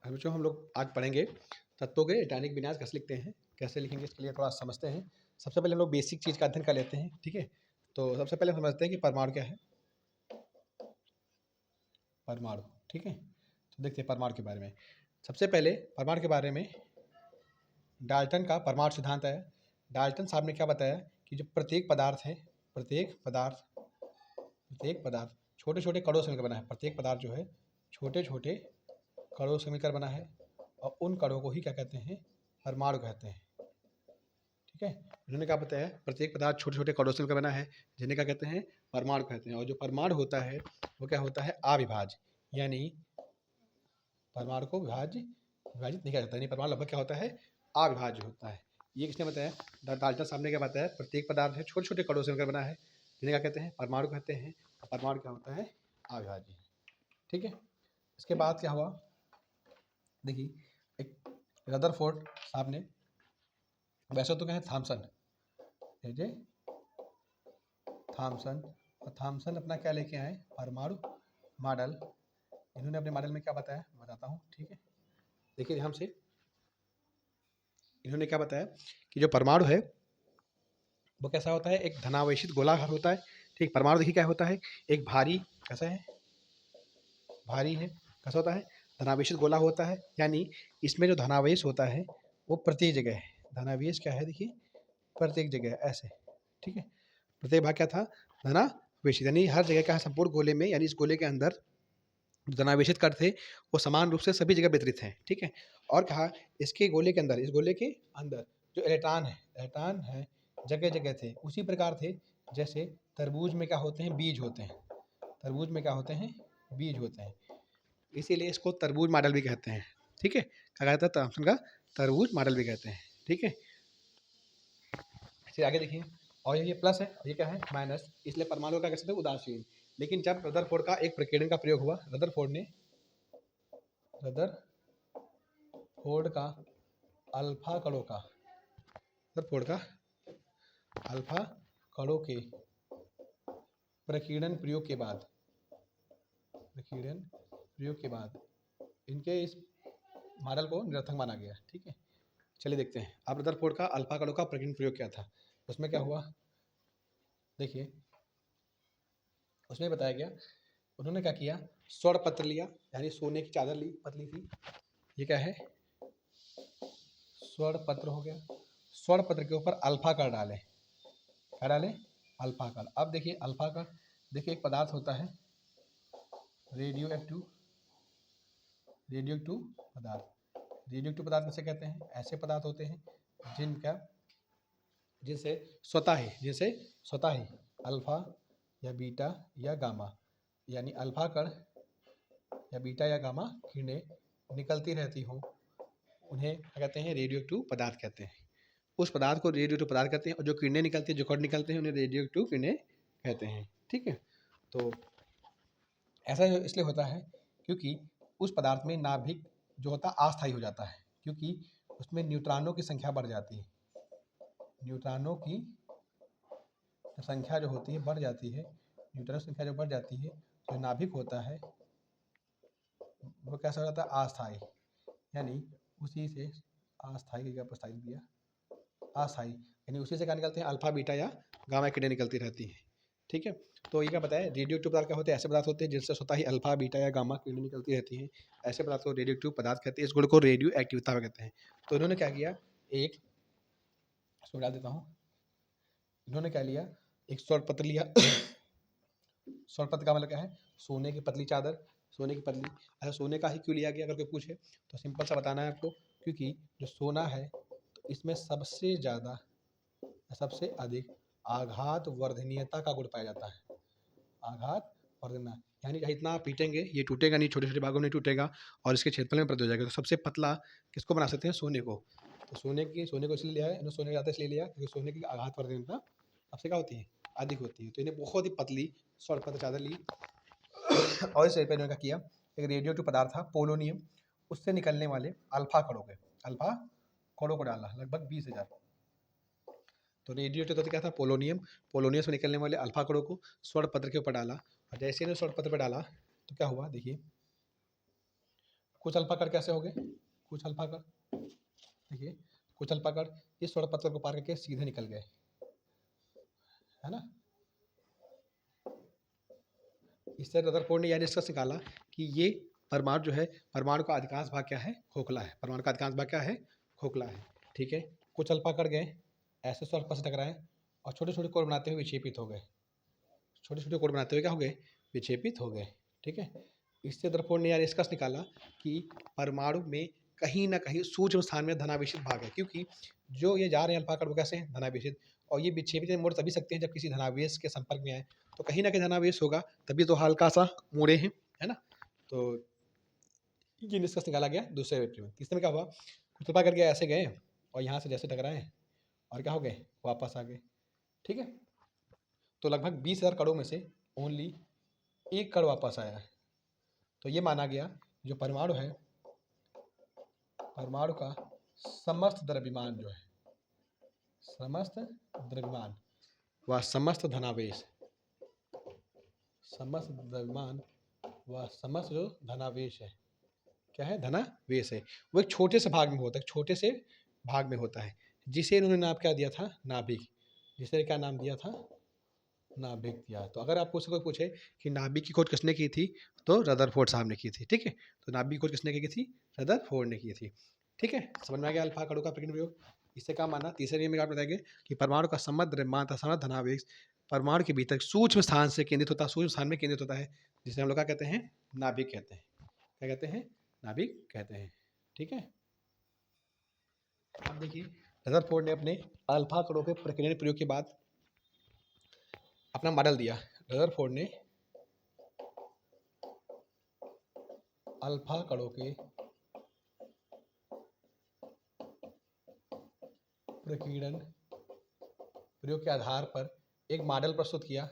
बच्चों हम लोग आज पढ़ेंगे तत्वों के रासायनिक विन्यास कैसे लिखते हैं, कैसे लिखेंगे इसके लिए थोड़ा समझते हैं। सबसे पहले हम लोग बेसिक चीज़ का अध्ययन कर लेते हैं, ठीक है। तो सबसे पहले हम समझते हैं कि परमाणु क्या है। परमाणु, ठीक है। तो देखते हैं परमाणु के बारे में। सबसे पहले परमाणु के बारे में डाल्टन का परमाणु सिद्धांत है। डाल्टन साहब ने क्या बताया कि जो प्रत्येक पदार्थ है, प्रत्येक पदार्थ छोटे छोटे कणों से मिलकर बना है। प्रत्येक पदार्थ जो है छोटे छोटे कणों से मिलकर बना है और उन कणों को ही क्या कहते हैं, परमाणु कहते हैं, ठीक है। उन्होंने क्या बताया, प्रत्येक पदार्थ छोटे छोटे कणों से मिलकर बना है, जिन्हें क्या कहते हैं, परमाणु कहते हैं। और जो परमाणु होता है वो क्या होता है, अविभाज्य, यानी परमाणु को विभाजित नहीं किया जाता, यानी परमाणु लगभग क्या होता है, अविभाज्य होता है। ये किसने बताया, डाल्टन साहब ने क्या बताया, प्रत्येक पदार्थ है छोटे छोटे कणों से मिलकर बना है, जिन्हें क्या कहते हैं, परमाणु कहते हैं। परमाणु क्या होता है, अविभाज्य, ठीक है। इसके बाद क्या हुआ, देखिए एक रदरफोर्ड साहब ने, वैसे तो क्या है थॉमसन, थॉमसन, और थॉमसन अपना क्या लेके आए, परमाणु मॉडल। इन्होंने अपने मॉडल में क्या बताया, बताता हूँ, ठीक है। देखिए ध्यान से, इन्होंने क्या बताया कि जो परमाणु है वो कैसा होता है, एक धनावेशित गोलाकार होता है, ठीक। परमाणु देखिए क्या होता है, एक भारी, कैसा है, भारी है, कैसा होता है, धनावेशित गोला होता है, यानी इसमें जो धनावेश होता है वो प्रत्येक जगह है। धनावेश क्या है, देखिए प्रत्येक जगह ऐसे, ठीक है। प्रत्येक भाग क्या था, धनावेशित, यानी हर जगह का संपूर्ण गोले में, यानी इस गोले के अंदर धनावेशित कण थे वो समान रूप से सभी जगह वितरित हैं, ठीक है। और कहा इसके गोले के अंदर, इस गोले के अंदर जो इलेक्ट्रॉन है जगह जगह थे, उसी प्रकार थे जैसे तरबूज में क्या होते हैं, बीज होते हैं। तरबूज में क्या होते हैं, बीज होते हैं, इसीलिए इसको तरबूज मॉडल भी कहते हैं, ठीक है। क्या कहता है, थॉमसन का तरबूज मॉडल भी कहते हैं, ठीक है। फिर आगे देखिए, और ये प्लस है और ये क्या है, माइनस, इसलिए परमाणु का कह सकते हैं उदासीन। लेकिन जब रदरफोर्ड का एक प्रकीर्णन का प्रयोग हुआ, रदरफोर्ड का अल्फा कणों का, रदरफोर्ड का अल्फा कणों के प्रकीर्णन प्रयोग के बाद इनके इस मॉडल को निरर्थक माना गया, ठीक है। चलिए देखते हैं, अब रदरफोर्ड का अल्फा कणों का प्रकीर्णन प्रयोग क्या था, उसमें क्या हुआ, देखिए उसमें बताया गया, उन्होंने क्या किया, स्वर्ण पत्र लिया, यानी सोने की चादर ली, पतली सी, ये क्या है, स्वर्ण पत्र हो गया। स्वर्ण पत्र के ऊपर अल्फा कण डाले, क्या डाले, अल्फा कण। अब देखिए अल्फा कण, देखिए एक पदार्थ होता है रेडियो एक्टिव पदार्थ। रेडियो एक्टिव पदार्थ किसे कहते हैं, ऐसे पदार्थ होते हैं जिनसे स्वतः ही अल्फा या बीटा या गामा, यानी अल्फा कण या बीटा या गामा किरणें निकलती रहती हो, उन्हें क्या कहते हैं, रेडियो एक्टिव पदार्थ कहते हैं। उस पदार्थ को रेडियो एक्टिव पदार्थ कहते हैं, और जो किरणें निकलती है, जो कण निकलते हैं, उन्हें रेडियो एक्टिव किरणें कहते हैं, ठीक है। तो ऐसा इसलिए होता है क्योंकि उस पदार्थ में नाभिक जो होता है अस्थायी हो जाता है, क्योंकि उसमें न्यूट्रॉनों की संख्या बढ़ जाती है, न्यूट्रॉनों की संख्या जो होती है बढ़ जाती है, न्यूट्रॉन संख्या जो बढ़ जाती है, जो नाभिक होता है वो कैसा हो जाता है, अस्थायी, यानी उसी से अस्थायी की जगह पर स्थायी दिया, अस्थायी, यानी उसी से क्या निकलते हैं, अल्फा बीटा या गामा किरणें निकलती रहती हैं, ठीक है। तो ये क्या बताया, रेडियो एक्टिव पदार्थ क्या होते हैं, ऐसे पदार्थ होते हैं जिनसे स्वतः ही अल्फा बीटा या गामा किरणें निकलती रहती हैं, ऐसे पदार्थ को रेडियो एक्टिव पदार्थ कहते हैं। इस गुण को रेडियो एक्टिविता कहते हैं। तो इन्होंने क्या किया, एक इसमें डाल देता हूँ, इन्होंने क्या लिया, एक स्वर्ण पत्र लिया। स्वर्ण पत्र का मतलब क्या है, सोने की पतली चादर, सोने की पतली। अच्छा सोने का ही क्यों लिया गया, अगर कोई पूछे तो सिंपल सा बताना है आपको, क्योंकि जो सोना है तो इसमें सबसे अधिक आघात वर्धनीयता का गुण पाया जाता है। आघात वर्धना, यानी जितना आप पीटेंगे ये टूटेगा नहीं, छोटे छोटे भागों में टूटेगा और इसके क्षेत्रफल में वृद्धि हो जाएगा। तो सबसे पतला किसको बना सकते हैं, सोने को। तो सोने को इसलिए लिया है, इन्होंने सोने का इसलिए लिया क्योंकि सोने की आघात वर्धनीयता सबसे क्या होती है, अधिक होती है। तो इन्हें बहुत ही पतली स्वर्ण पत्र चादर ली और इस पर इन्होंने क्या किया, एक रेडियो एक्टिव पदार्थ था पोलोनियम, उससे निकलने वाले अल्फा कणों को डाला, लगभग 20,000। तो रेडियो एक्टिव तो क्या था, पोलोनियम से निकलने वाले अल्फा कणों को स्वर्ण पत्र के ऊपर डाला, और जैसे इन्होंने स्वर्ण पत्र पर डाला तो क्या हुआ, देखिए कुछ अल्फा कण कैसे हो गए, कुछ अल्फा कण, देखिए कुछ अल्फा कण इस सौर पत्थर को पार करके सीधे निकल गए, है ना। इससे रदरफोर्ड ने यह निष्कर्ष निकाला कि ये परमाणु जो है, परमाणु का अधिकांश भाग क्या है, खोखला है, परमाणु का अधिकांश भाग क्या है, खोखला है, ठीक है। कुछ अल्फा कण गए ऐसे सौर से टकराए और छोटे छोटे कोण बनाते हुए विक्षेपित हो गए, छोटे छोटे कोण बनाते हुए क्या हो गए, विक्षेपित हो गए, ठीक है। इससे रदरफोर्ड ने यह निष्कर्ष निकाला कि परमाणु में कहीं ना कहीं सूक्ष्म स्थान में धनावेशित भाग है, क्योंकि जो ये जा रहे हैं अल्फा कण वो कैसे हैं, धनावेशित, और ये विक्षेपित मोड़ तभी सकते हैं जब किसी धनावेश के संपर्क में आए, तो कहीं ना कहीं धनावेश होगा, तभी तो हल्का सा मुड़े हैं, है ना। तो ये निष्कर्ष निकाला गया दूसरे पेपर में। तीसरे में क्या हुआ, कुछ अल्फा कण गए ऐसे गए और यहाँ से जैसे टकराए और क्या हो गए, वापस आ गए, ठीक है। तो लगभग 20,000 कणों में से ओनली एक कण वापस आया है। तो ये माना गया जो परमाणु है, परमाणु का समस्त द्रव्यमान जो है, समस्त द्रव्यमान व समस्त धनावेश, समस्त द्रव्यमान व समस्त जो धनावेश है, क्या है, धनावेश है, वो एक छोटे से भाग में होता है, छोटे से भाग में होता है, जिसे इन्होंने नाम क्या दिया था, नाभिक, जिसे क्या नाम दिया था, नाभिक दिया। तो अगर आपको कोई पूछे कि नाभिक की खोज किसने की थी, तो रदरफोर्ड साहब ने की थी, ठीक है। तो नाभिक की खोज किसने की थी, रदरफोर्ड ने की थी, ठीक है। समझ में आ गया अल्फा कणों का प्रकीर्णन प्रयोग। इससे क्या माना, तीसरे नियम में आप बताएंगे कि परमाणु का समग्र द्रव्यमान तथा समग्र धनावेश परमाणु के भीतर सूक्ष्म स्थान से केंद्रित होता है, सूक्ष्म स्थान में केंद्रित होता है, जिसे हम लोग क्या कहते हैं, नाभिक कहते हैं, क्या कहते हैं, नाभिक कहते हैं, ठीक है। अब देखिए रदरफोर्ड ने अपने अल्फा कणों के प्रकीर्णन प्रयोग के बाद अपना मॉडल दिया। रदरफोर्ड ने अल्फा कणों के प्रकीर्णन प्रयोग के आधार पर एक मॉडल प्रस्तुत किया,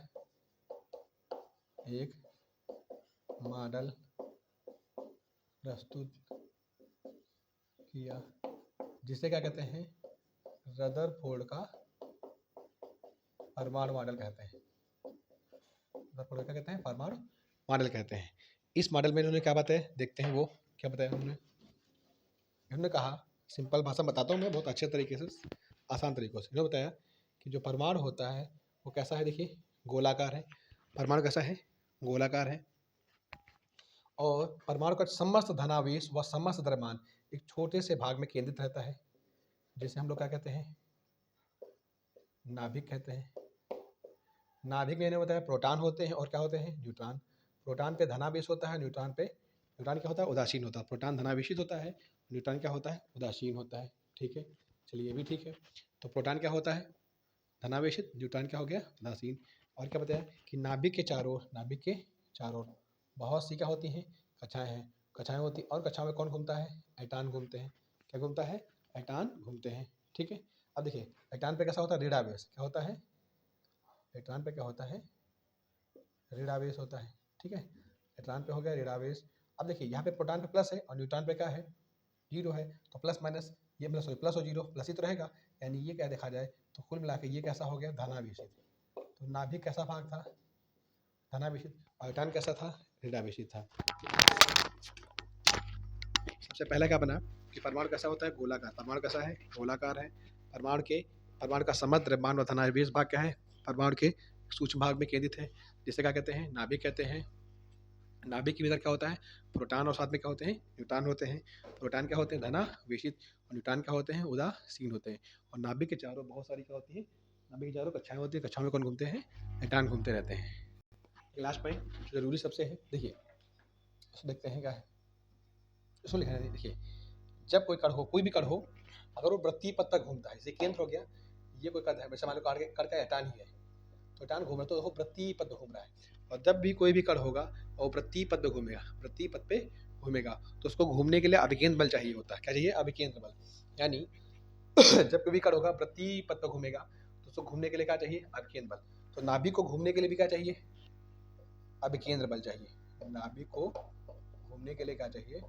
एक मॉडल प्रस्तुत किया, जिसे क्या कहते हैं, रदरफोर्ड का परमाणु मॉडल कहते हैं, रदरफोर्ड क्या कहते हैं, परमाणु मॉडल कहते हैं। इस मॉडल में इन्होंने क्या बताया, देखते हैं वो क्या बताया इन्होंने कहा, सिंपल भाषा में बताता हूँ मैं बहुत अच्छे तरीके से, आसान तरीकों से। इन्होंने बताया कि जो परमाणु होता है वो कैसा है, देखिए गोलाकार है, परमाणु कैसा है, गोलाकार है, और परमाणु का समस्त धनावेश व समस्त द्रव्यमान एक छोटे से भाग में केंद्रित रहता है, जिसे हम लोग क्या कहते हैं, नाभिक कहते हैं। नाभिक में इन्होंने बताया प्रोटॉन होते हैं और क्या होते हैं, न्यूट्रॉन। प्रोटॉन पे धनावेश होता है, न्यूट्रॉन क्या होता है, उदासीन होता है। प्रोटॉन धनावेशित होता है, न्यूट्रॉन क्या होता है, उदासीन होता है, ठीक है। चलिए ये भी ठीक है। तो प्रोटॉन क्या होता है, धनावेशित, न्यूट्रॉन क्या हो गया, उदासीन। और क्या बताया कि नाभिक के चारों ओर बहुत सी क्या होती हैं, कक्षाएं हैं, कक्षाएं होती, और कक्षाओं में कौन घूमता है, एटॉन घूमते हैं, क्या घूमता है, एटॉन घूमते हैं, ठीक है। अब देखिए एटॉन पे कैसा होता है, ऋणावेश, क्या होता है, एटॉन पे क्या होता है, ऋणावेश होता है, ठीक है। एटॉन पे हो गया ऋणावेश। अब देखिए यहाँ पे प्रोटॉन पे प्लस है और न्यूट्रॉन पे क्या है, जीरो है, तो प्लस माइनस ये प्लस और जीरो प्लस ही तो रहेगा, यानी ये क्या देखा जाए तो कुल मिला के ये कैसा हो गया, धनावेशित। तो नाभिक कैसा भाग था, धनावेशित, और एटॉन कैसा था, ऋणावेशित था। सबसे पहला क्या बना कि परमाणु कैसा होता है, गोलाकार, परमाणु कैसा है, गोलाकार है, परमाणु का समग्र द्रव्यमान व धनावेश भाग क्या है, परमाणु के सूक्ष्म भाग में केंद्रित है, जिसे क्या कहते हैं, नाभिक कहते हैं। नाभिक के भीतर क्या होता है, प्रोटॉन और साथ में क्या होते हैं, न्यूट्रॉन होते हैं। प्रोटॉन क्या होते हैं, धनावेशित, और न्यूट्रॉन क्या होते हैं, उदासीन होते हैं। और नाभिक के चारों बहुत सारी क्या होती है, नाभिक के चारों कक्षाएं होती है, कक्षाओं में कौन घूमते हैं, एटॉन घूमते रहते हैं। लास्ट पॉइंट जरूरी सबसे है, देखिए देखते हैं क्या है, इसको लिखना है। देखिए जब कोई कण हो, कोई भी कण हो, अगर वो वृत्तीय पथ तक घूमता है, जैसे केंद्र हो गया, ये कोई कण है, वैसे मान लो कण का एटॉन ही है, तो एटॉन घूम रहा है तो वो वृत्तीय पथ घूम रहा है। और जब भी कोई भी कण होगा और वृत्तीय पथ पे घूमेगा, वृत्तीय पथ पे घूमेगा, तो उसको घूमने के लिए अभिकेंद्र बल चाहिए होता है, क्या चाहिए, अभिकेंद्र बल। यानी जब कोई भी कण होगा वृत्तीय पथ पे घूमेगा तो उसको घूमने के लिए क्या चाहिए, अभिकेंद्र बल। तो नाभिक को घूमने के लिए भी क्या चाहिए, अभिकेंद्र बल चाहिए। नाभिक को घूमने के लिए क्या चाहिए,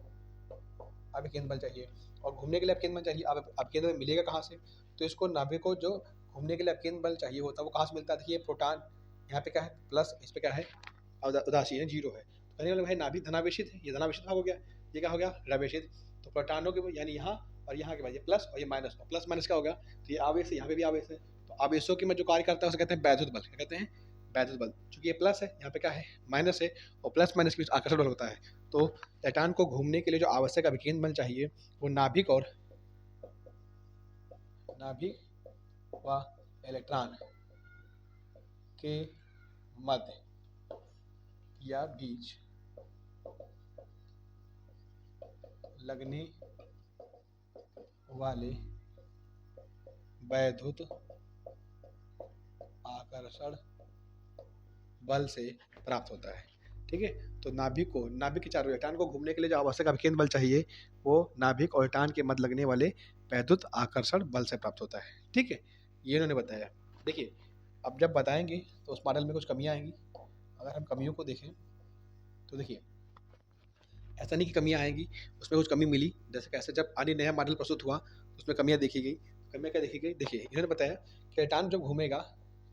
अभिकेंद्र बल चाहिए। और घूमने के लिए अभिकेंद्र बल चाहिए, अब अभिकेंद्र बल मिलेगा कहाँ से, तो इसको नाभिक को जो घूमने के लिए अभिकेंद्र बल चाहिए होता है वो कहाँ से मिलता है, देखिए प्रोटॉन यहाँ पे क्या है प्लस, इस पे क्या है, उदासीन है, जीरो है, तो कहने का मतलब भाई नाभिक धनावेशित है, ये धनावेशित भाग हो गया, ये क्या हो गया ऋणावेशित। तो प्रोटॉनों के यानी यहाँ और यहाँ के बाद ये प्लस और ये माइनस, और प्लस माइनस क्या हो गया, तो ये आवेश है, यहाँ पे भी आवेश है, तो आवेशों की में जो कार्य करता है उसे कहते हैं वैद्युत बल। क्या कहते हैं, वैद्युत बल। चूंकि ये प्लस है, यहाँ पे क्या है माइनस है, और प्लस माइनस के बीच आकर्षण बल होता है। तो इलेक्ट्रॉन को घूमने के लिए जो आवश्यक अभिकेंद्र बल चाहिए वो नाभिक व इलेक्ट्रॉन के मध्य या बीच लगने वाले वैद्युत आकर्षण बल से प्राप्त होता है। ठीक है, तो नाभिक के चारों इलेक्ट्रॉन को घूमने के लिए जो आवश्यक अभिकेंद्र बल चाहिए वो नाभिक और इलेक्ट्रॉन के मध्य लगने वाले वैद्युत आकर्षण बल से प्राप्त होता है। ठीक है, ये इन्होंने बताया। देखिए अब जब बताएंगे तो उस मॉडल में कुछ कमियां आएंगी। अगर हम कमियों को देखें तो देखिए ऐसा नहीं कि कमियां आएंगी, उसमें कुछ कमी मिली। जैसे कैसे, जब अन्य नया मॉडल प्रस्तुत हुआ तो उसमें कमियां देखी गई। कमियां क्या देखी गई, देखिए इन्होंने बताया कि इलेक्ट्रॉन जब घूमेगा,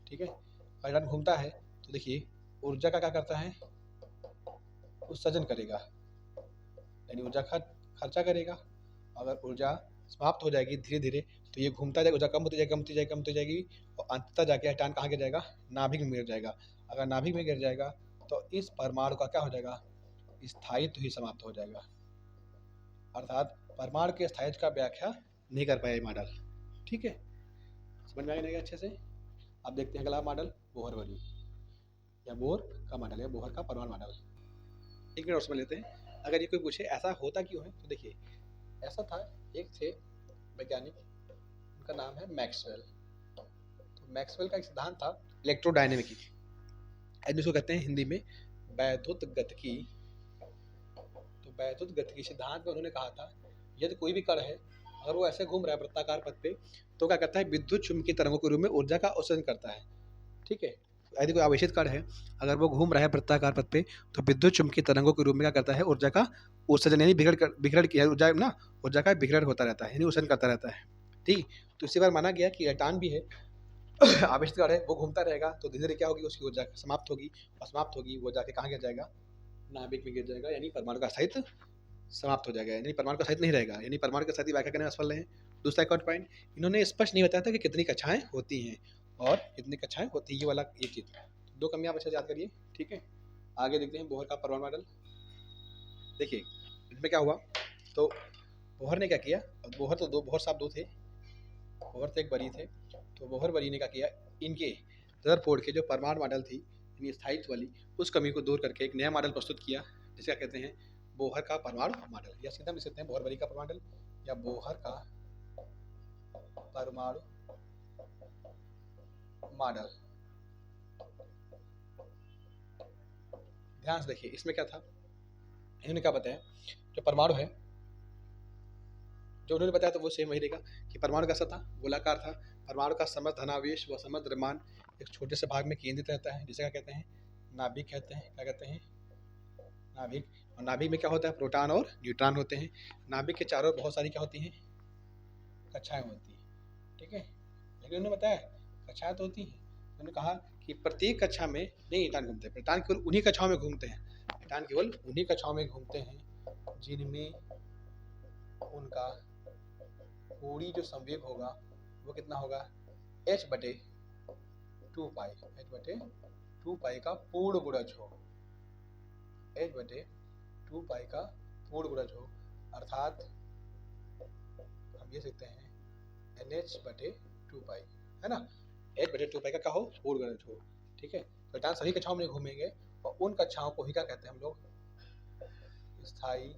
ठीक है, इलेक्ट्रॉन घूमता है तो देखिए ऊर्जा का क्या करता है, उत्सर्जन करेगा, यानी ऊर्जा का खर्चा करेगा। अगर ऊर्जा समाप्त हो जाएगी धीरे धीरे तो ये घूमता जाएगा, ऊर्जा कम होती जाएगी, कम होती जाएगी, कम होती जाएगी, और अंततः जाके इलेक्ट्रॉन कहाँ गिर जाएगा, नाभिक में गिर जाएगा। अगर नाभिक में गिर जाएगा तो इस परमाणु का क्या हो जाएगा, स्थायित्व ही समाप्त हो जाएगा। अर्थात परमाणु के स्थायित्व का व्याख्या नहीं कर पाया मॉडल। ठीक है, समझ में आ गया अच्छे से। अब देखते हैं अगला मॉडल, बोहर बरी या बोहर का मॉडल या बोहर का परमाणु मॉडल। एक मिनट और समझ लेते हैं। अगर ये कोई पूछे ऐसा होता क्यों है, तो देखिए ऐसा था, एक थे वैज्ञानिक, उनका नाम है मैक्सवेल। तो मैक्सवेल का एक सिद्धांत था इलेक्ट्रोडायनेमिक, जिसको कहते हैं हिंदी में वैद्युत गतिकी। तो वैद्युत गतिकी सिद्धांत में उन्होंने कहा था यदि कोई भी कण है अगर वो ऐसे घूम रहा है वृत्ताकार पथ पे तो क्या करता है, विद्युत चुम्बकीय तरंगों के रूप में ऊर्जा का उत्सर्जन करता है। ठीक है, यदि कोई आवेशित कण है अगर वो घूम रहा है वृत्ताकार पथ पे तो विद्युत चुम्बकीय तरंगों के रूप में क्या करता है, ऊर्जा का उत्सर्जन, यानी बिगड़ की ऊर्जा ना, ऊर्जा का बिगड़ होता रहता है, यानी उत्सर्जन करता रहता है। ठीक, तो इसी बार माना गया कि इलेक्ट्रॉन भी है आवेशित कण है, वो घूमता रहेगा तो धीरे धीरे क्या होगी, उसकी ऊर्जा समाप्त होगी, और समाप्त होगी वो जाके कहाँ गिर जाएगा, नाभिक में गिर जाएगा, यानी परमाणु का स्थायित्व समाप्त हो जाएगा, यानी परमाणु का स्थायित्व नहीं रहेगा, यानी परमाणु का स्थायित्व व्याख्या करने में असफल रहे। दूसरा एक और पॉइंट, इन्होंने स्पष्ट नहीं बताया था कि कितनी कक्षाएं होती हैं और कितनी कक्षाएं होती है, ये वाला ये चीज। दो कमियां आप अच्छे से याद करिए। ठीक है, आगे देखते हैं बोहर का परमाणु मॉडल। देखिए इसमें क्या हुआ, तो बोहर ने क्या किया, बोहर तो दो, बोहर साहब दो थे, बोहर तो एक बरी थे। तो बोहर बरी ने क्या किया, इनके रदरफोर्ड के जो परमाणु मॉडल थी यानी स्थायित्व वाली, उस कमी को दूर करके एक नया मॉडल प्रस्तुत किया जिसे क्या कहते हैं, बोहर का परमाणु मॉडल, या सीधा लिख सकते हैं बोहर बरी का परमाणु मॉडल या बोहर का परमाणु मॉडल। ध्यान से देखिए इसमें क्या था, इन्होंने क्या बताया, जो परमाणु है जो उन्होंने बताया तो वो सेम वही रहेगा कि परमाणु कैसा था, गोलाकार था। परमाणु का समस्त धनावेश व समस्त द्रव्यमान एक छोटे से भाग में केंद्रित रहता है, जिसे क्या कहते हैं, नाभिक कहते हैं। क्या कहते हैं, नाभिक। और नाभिक में क्या होता है, प्रोटॉन और न्यूट्रॉन होते हैं। नाभिक के चारों बहुत सारी क्या होती हैं, कक्षाएं होती हैं। ठीक है, लेकिन उन्होंने बताया कक्षाएं तो होती हैं, उन्होंने कहा कि प्रत्येक कक्षा में नहीं इलेक्ट्रॉन घूमते, इलेक्ट्रॉन केवल उन्हीं कक्षाओं में घूमते हैं, इलेक्ट्रॉन केवल उन्हीं कक्षाओं में घूमते हैं जिनमें उनका पूरी जो संवेग होगा वो कितना होगा, h/2 पाई, h/2 पाई का पूर्ण गुणज हो, h/2 पाई का पूर्ण गुणज हो, अर्थात हम ये सकते हैं NH/2 पाई, है ना, h/2 पाई का क्या हो, पूर्ण गुणज हो। ठीक है, तो इलेक्ट्रॉन सभी कक्षाओं में घूमेंगे और उन कक्षाओं को ही क्या कहते हैं हम लोग, स्थायी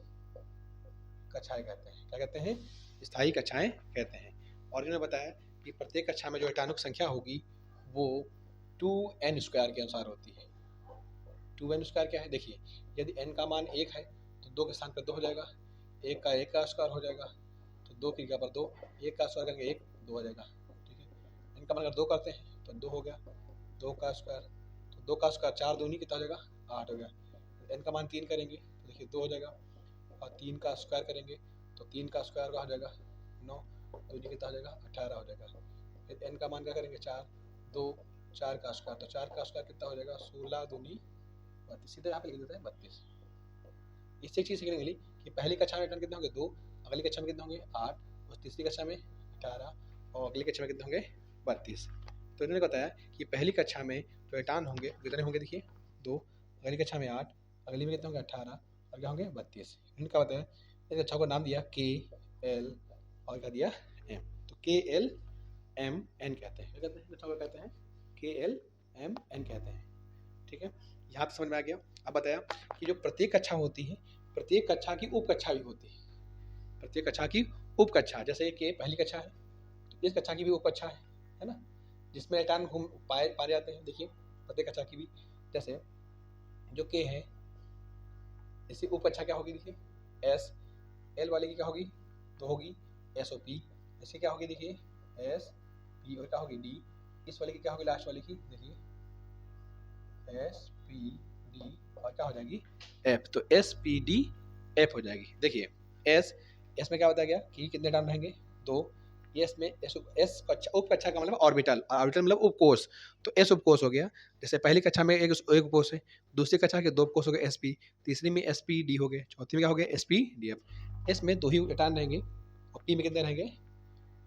कक्षाएं कहते हैं। क्या कहते हैं, स्थायी कक्षाएं कहते हैं। और इन्होंने बताया कि प्रत्येक कक्षा में जो इलेक्ट्रॉनों की संख्या होगी वो 2n² के अनुसार होती है। 2n² क्या है, देखिए यदि n का मान 1 है तो 2 के स्थान पर 2 हो जाएगा, 1 का 1 का स्क्वायर हो जाएगा तो 2 की जगह पर 2, 1 का स्क्वायर करेंगे 1, 2 हो जाएगा। ठीक है, n का मान अगर 2 करते हैं तो 2 हो गया, 2 का स्क्वायर, तो 2 का स्क्वायर 4 दूनी कितना हो जाएगा, 8 हो गया। n का मान 3 करेंगे तो देखिए 2 हो जाएगा, और 3 का स्क्वायर करेंगे तो 3 का स्क्वायर का हो जाएगा 9, दूनी कितना हो जाएगा 18 हो जाएगा। फिर n का मान क्या करेंगे 4, 2, 4 का स्क्वायर, तो 4 का स्क्वायर कितना हो जाएगा 16 दूनी 32, सीधे यहाँ पे लिख देते हैं 32। इससे एक चीज़ सीखने मिली कि कि पहली कक्षा में इलेक्ट्रॉन कितने होंगे 2, अगली कक्षा में कितने होंगे 8, और तीसरी कक्षा में 18, और अगली कक्षा में कितने होंगे 32। तो इन्होंने बताया कि पहली कक्षा में जो इलेक्ट्रॉन होंगे कितने होंगे, देखिए 2, अगली कक्षा में 8, अगली में कितने होंगे 18, और क्या होंगे 32। इन्होंने क्या बताया, इस कक्षा को नाम दिया के एल और क्या दिया एम। तो के एल एम एन कहते हैं, क्या कहते हैं कक्षा को कहते हैं के एल एम एन कहते हैं। ठीक है, यहाँ तक समझ में आ गया। अब बताया कि जो प्रत्येक कक्षा होती है, प्रत्येक कक्षा की उप कक्षा भी होती है, प्रत्येक कक्षा की उप कक्षा, जैसे कि पहली कक्षा है तो इस कक्षा की भी उप कक्षा है ना, जिसमें इलेक्ट्रॉन घूम पाए जाते हैं। देखिए प्रत्येक कक्षा की भी, जैसे जो के है इसी उप कक्षा क्या होगी, देखिए एस, एल वाले की क्या होगी 2 होगी एस ओ पी, इसकी क्या होगी देखिए एस पी, और क्या होगी डी, इस वाले की क्या होगी लास्ट वाले की देखिए एस पी डी, और क्या हो जाएगी एफ। तो एस पी डी एफ हो जाएगी। देखिए एस, एस में क्या बताया गया कि कितने टर्म रहेंगे 2, एस में एस कक्षा उप कक्षा का मतलब ऑर्बिटल, ऑर्बिटल मतलब उपकोष, तो एस उपकोष हो गया। जैसे पहली कक्षा में एक उपकोष है, दूसरी कक्षा के 2 उपकोष हो गए एस पी, तीसरी में एस पी डी हो गए, चौथी में क्या हो गया S P D F. S में 2 ही इलेक्ट्रॉन रहेंगे और पी में कितने रहेंगे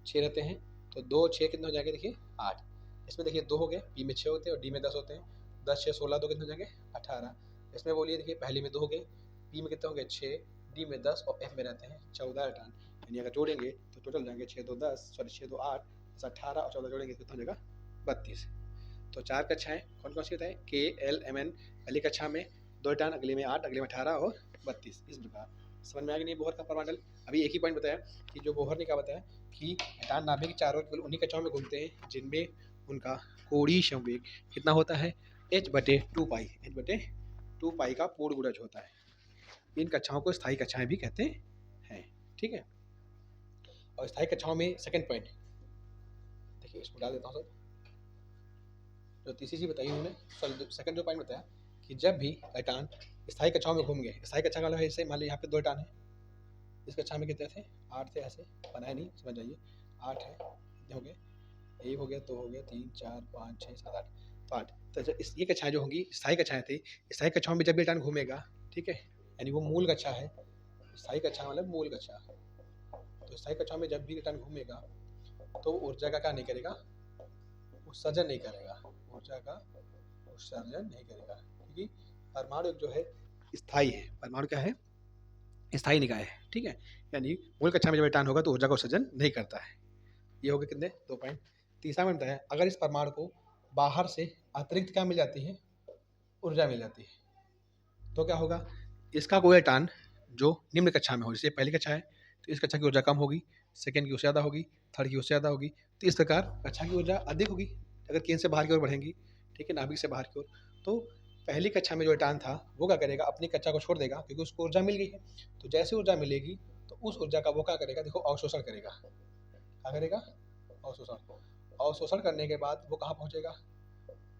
6 रहते हैं, तो 2 6 कितने हो जाएंगे देखिए 8। इसमें देखिए 2 हो गए, पी में 6 होते हैं और डी में 10 होते हैं, 10 6 16, 2 कितने हो जाएंगे 18। इसमें बोलिए देखिए पहली में 2 हो गए, पी में कितने होंगे 6, डी में 10 और एफ में रहते हैं 14 इलेक्ट्रॉन। यानी अगर जोड़ेंगे तो टोटल जाएंगे 6 2 10, सॉरी 6 2 8, 18 और 14 जोड़ेंगे तो कितना हो जाएगा 32। तो 4 कक्षाएं कौन कौन सी होता है के एल एम एन, पहली कक्षा में 2 इलेक्ट्रॉन, अगले में 8, अगले में 18 और 32। इस प्रकार समझ में आ गया नहीं बोहर का परमाणु। अभी एक ही पॉइंट बताया कि जो बोहर ने क्या बताया कि इलेक्ट्रॉन नाभिक के चारों ओर केवल उन्हीं कक्षाओं में घूमते हैं जिनमें उनका कोणीय संवेग कितना होता है h/2 पाई, h/2 पाई का पूर्ण गुणज होता है। इन कक्षाओं को स्थायी कक्षाएं भी कहते हैं। ठीक है, और स्थायी कक्षाओं में सेकंड पॉइंट देखिए, इसको डाल देता हूँ सर। जो तीसरी चीज बताई उन्होंने, सॉरी सेकंड जो पॉइंट बताया कि जब भी इलेक्ट्रॉन स्थायी कक्षाओं में घूम गए, स्थायी कक्षा का मतलब है जैसे मान लीजिए यहाँ पे 2 इलेक्ट्रॉन है, इस कक्षा में कितने थे 8 थे, ऐसे बनाए नहीं समझ जाइए 8 है, कितने हो गए 1 हो गया 2 हो गया 3 4 5 6 7 8, तो 8। तो इस ये कक्षाएं जो होंगी स्थायी कक्षाएं थी, स्थायी कक्षाओं में जब भी इलेक्ट्रॉन घूमेगा, ठीक है, यानी वो मूल कक्षा है, स्थायी कक्षा मतलब मूल कक्षा। तो स्थायी कक्षा में जब भी इलेक्ट्रॉन घूमेगा तो ऊर्जा का क्या नहीं करेगा, उत्सर्जन नहीं करेगा, ऊर्जा का उत्सर्जन नहीं करेगा, क्योंकि परमाणु जो है स्थायी है, परमाणु क्या है स्थायी निकाय है। ठीक है, यानी मूल कक्षा में जब इलेक्ट्रॉन होगा तो ऊर्जा का उत्सर्जन नहीं करता है। ये हो गए कितने 2 पॉइंट। तीसरा पॉइंट है अगर इस परमाणु को बाहर से अतिरिक्त क्या मिल जाती है ऊर्जा मिल जाती है तो क्या होगा, इसका कोई इलेक्ट्रॉन जो निम्न कक्षा में हो, जैसे पहली कक्षा है तो इस कक्षा की ऊर्जा कम होगी, सेकंड की उससे ज़्यादा होगी, थर्ड की उससे ज़्यादा होगी, तो इस प्रकार कक्षा की ऊर्जा अधिक होगी अगर केंद्र से बाहर की ओर बढ़ेंगी, ठीक है, नाभिक से बाहर की ओर। तो पहली कक्षा में जो इलेक्ट्रॉन था वो क्या करेगा, अपनी कक्षा को छोड़ देगा क्योंकि उसको ऊर्जा मिल गई है। तो जैसे ऊर्जा मिलेगी तो उस ऊर्जा का वो क्या करेगा, देखो अवशोषण करेगा, क्या करेगा अवशोषण, अवशोषण करने के बाद वो कहाँ पहुँचेगा,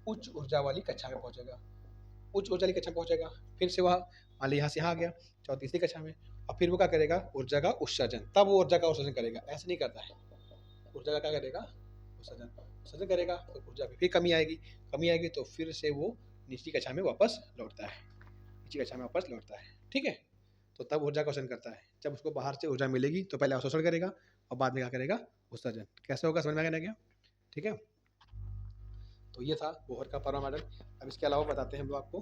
उच्च ऊर्जा वाली कक्षा में पहुँचेगा, उच्च ऊर्जा वाली कक्षा में पहुँचेगा, फिर से वह मान लीजिए यहाँ से यहाँ आ गया तीसरी कक्षा में, और फिर वो क्या करेगा ऊर्जा का उत्सर्जन, तब वो ऊर्जा का उत्सर्जन करेगा, ऐसे नहीं करता है, ऊर्जा का क्या करेगा उत्सर्जन, उत्सर्जन करेगा तो ऊर्जा में फिर कमी आएगी, कमी आएगी तो फिर से वो निचली कक्षा में वापस लौटता है, निचली कक्षा में वापस लौटता है। ठीक है, तो तब ऊर्जा का उत्सर्जन करता है, जब उसको बाहर से ऊर्जा मिलेगी तो पहले अवशोषण करेगा और बाद में क्या करेगा उत्सर्जन। कैसे होगा समझ में आ गया? ठीक है, तो ये था बोहर का परमाणु मॉडल। अब इसके अलावा बताते हैं हम लोग आपको,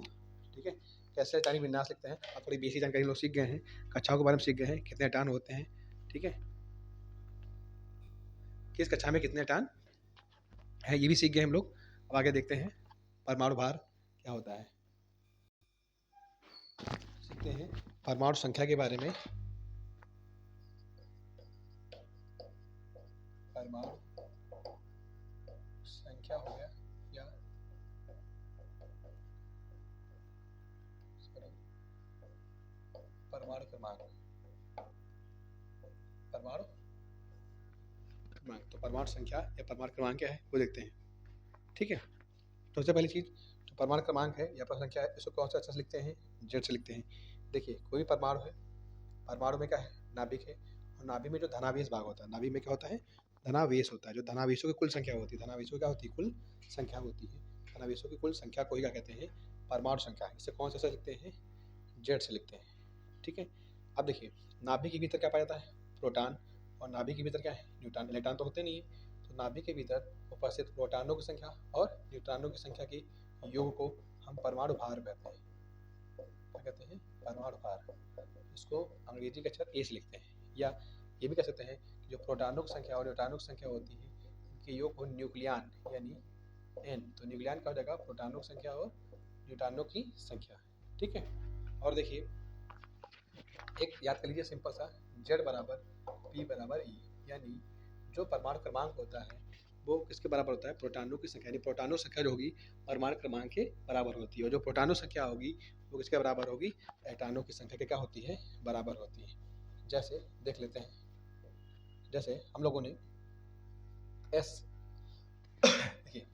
ठीक है, कैसे रासायनिक विन्यास लिखते हैं। अब थोड़ी बेसिक जानकारी लोग सीख गए हैं, कक्षाओं के बारे में सीख गए हैं, कितने इलेक्ट्रॉन होते हैं, ठीक है, किस कक्षा में कितने इलेक्ट्रॉन है ये भी सीख गए हम लोग। अब आगे देखते हैं परमाणु भार क्या होता है, सीखते हैं परमाणु संख्या के बारे में। परमाणु संख्या हो गया या परमाणु क्रमांक, परमाणु क्रमांक, तो परमाणु संख्या या परमाणु क्रमांक क्या है वो देखते हैं। ठीक है, तो सबसे पहली चीज़ जो परमाणु क्रमांक है या परमाणु संख्या है, इसको कौन से अक्षर से लिखते हैं, जेड से लिखते हैं। देखिए कोई भी परमाणु है, परमाणु में क्या है नाभिक है, और नाभिक में जो धनावेश भाग होता है, नाभिक में क्या होता है धनावेश होता है, जो धनावेशों की कुल संख्या होती है, धनावेशों क्या होती है कुल संख्या होती है, धनावेशों की कुल संख्या को ही क्या कहते हैं परमाणु संख्या। इसे कौन से अक्षर लिखते हैं, जेड से लिखते हैं। ठीक है, अब देखिए नाभिक के भीतर क्या पाया जाता है, प्रोटॉन, और नाभिक के भीतर क्या है, न्यूट्रॉन। इलेक्ट्रॉन तो होते नहीं है, तो नाभिक के भीतर उपस्थित प्रोटॉनों की संख्या और न्यूट्रॉनों की संख्या के योग को हम परमाणु भार कहते हैं। क्या कहते हैं, परमाणु भार। इसको अंग्रेजी के अक्षर ए से लिखते हैं, या ये भी कह सकते हैं कि जो प्रोटॉनों की संख्या और न्यूट्रॉनों की संख्या होती है इनके योग को न्यूक्लियन यानी एन, तो न्यूक्लियन का हो जाएगा प्रोटॉनों की संख्या और न्यूट्रॉनों की संख्या। ठीक है, और देखिए एक याद कर लीजिए सिंपल सा, Z बराबर P बराबर E, यानी जो परमाणु क्रमांक होता है वो किसके बराबर होता है, प्रोटॉनों की संख्या, यानी प्रोटॉनों संख्या जो होगी परमाणु क्रमांक के बराबर होती है, और जो प्रोटॉनों संख्या होगी वो किसके बराबर होगी, इलेक्ट्रॉनों की संख्या के क्या होती है, बराबर होती है। जैसे देख लेते हैं, जैसे हम लोगों ने S देखिए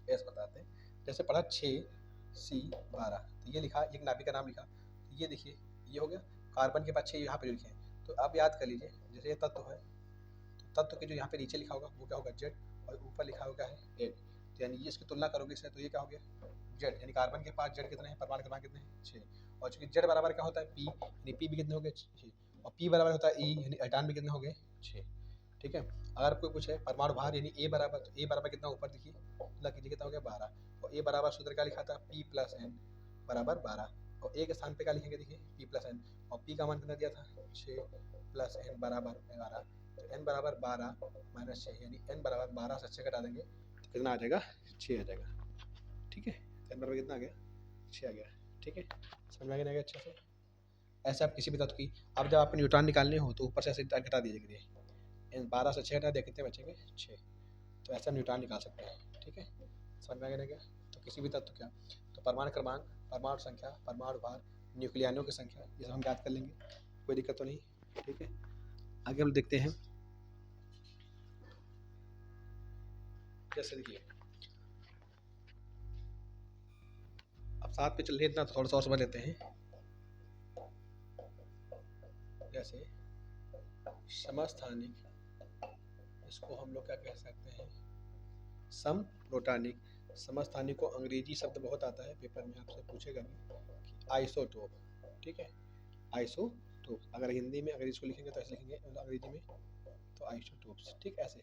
S बताते हैं, जैसे पढ़ा 6C12, तो ये लिखा, एक नाभिक का नाम लिखा, तो ये देखिए ये हो गया, कार्बन के बाद 6 यहाँ पे जो लिखे हैं, तो अब याद कर लीजिए जैसे ये तत्व है, तो तत्व के जो यहाँ पे नीचे लिखा होगा वो क्या होगा, Z, और ऊपर लिखा होगा है N, तो यानी ये इसकी तुलना करोगे इससे तो ये क्या हो गया, Z, यानी कार्बन के पास Z कितने हैं, परमाणु क्रमांक कितने हैं, 6, और चूंकि Z बराबर क्या होता है P, यानी P भी कितने हो गए 6, और P बराबर होता है E, यानी इलेक्ट्रॉन भी कितने हो गए 6। ठीक है, अगर कोई पूछे परमाणु भार यानी A बराबर, तो A बराबर कितना ऊपर देखिए, तुलना कीजिए कितना हो गया 12, और A बराबर सूत्र क्या लिखा था, P प्लस N बराबर 12, और A के स्थान पे क्या लिखेंगे देखिए P प्लस N, और P का मान कितना दिया था 6 प्लस N बराबर 11, तो N बराबर 12 माइनस 6, यानी N बराबर 12 से 6 घटा देंगे तो कितना आ जाएगा, 6 आ जाएगा। ठीक है, N बराबर कितना आ गया, 6 आ गया। ठीक है, समझ में आ गया अच्छे से। ऐसे आप किसी भी तत्व की, अब जब आपको न्यूट्रॉन निकालने हो तो ऊपर से ऐसे घटा दीजिए, 12 से 6 घटा दिया कितने बचेंगे 6, तो ऐसा न्यूट्रॉन निकाल सकते हैं। ठीक है, समझ में आ गया क्या, तो किसी भी तत्व क्या, तो परमाणु क्रमांक, परमाणु संख्या, परमाणु भार, न्यूक्लियनों की संख्या, ये सब हम याद कर लेंगे, कोई दिक्कत तो नहीं। ठीक है, आगे हम देखते हैं, जैसे देखिए अब साथ में चल रही है इतना, थोड़ा सा और समझ लेते हैं। जैसे समस्थानिक, इसको हम लोग क्या कह सकते हैं, सम प्रोटॉनिक। समस्थानिक को अंग्रेजी शब्द बहुत आता है, पेपर में आपसे पूछेगा भी, आइसोटोप। ठीक है, आइसोटोप, अगर हिंदी में अगर इसको लिखेंगे तो ऐसे लिखेंगे अंग्रेजी में, तो आइसोटोप्स। ठीक, ऐसे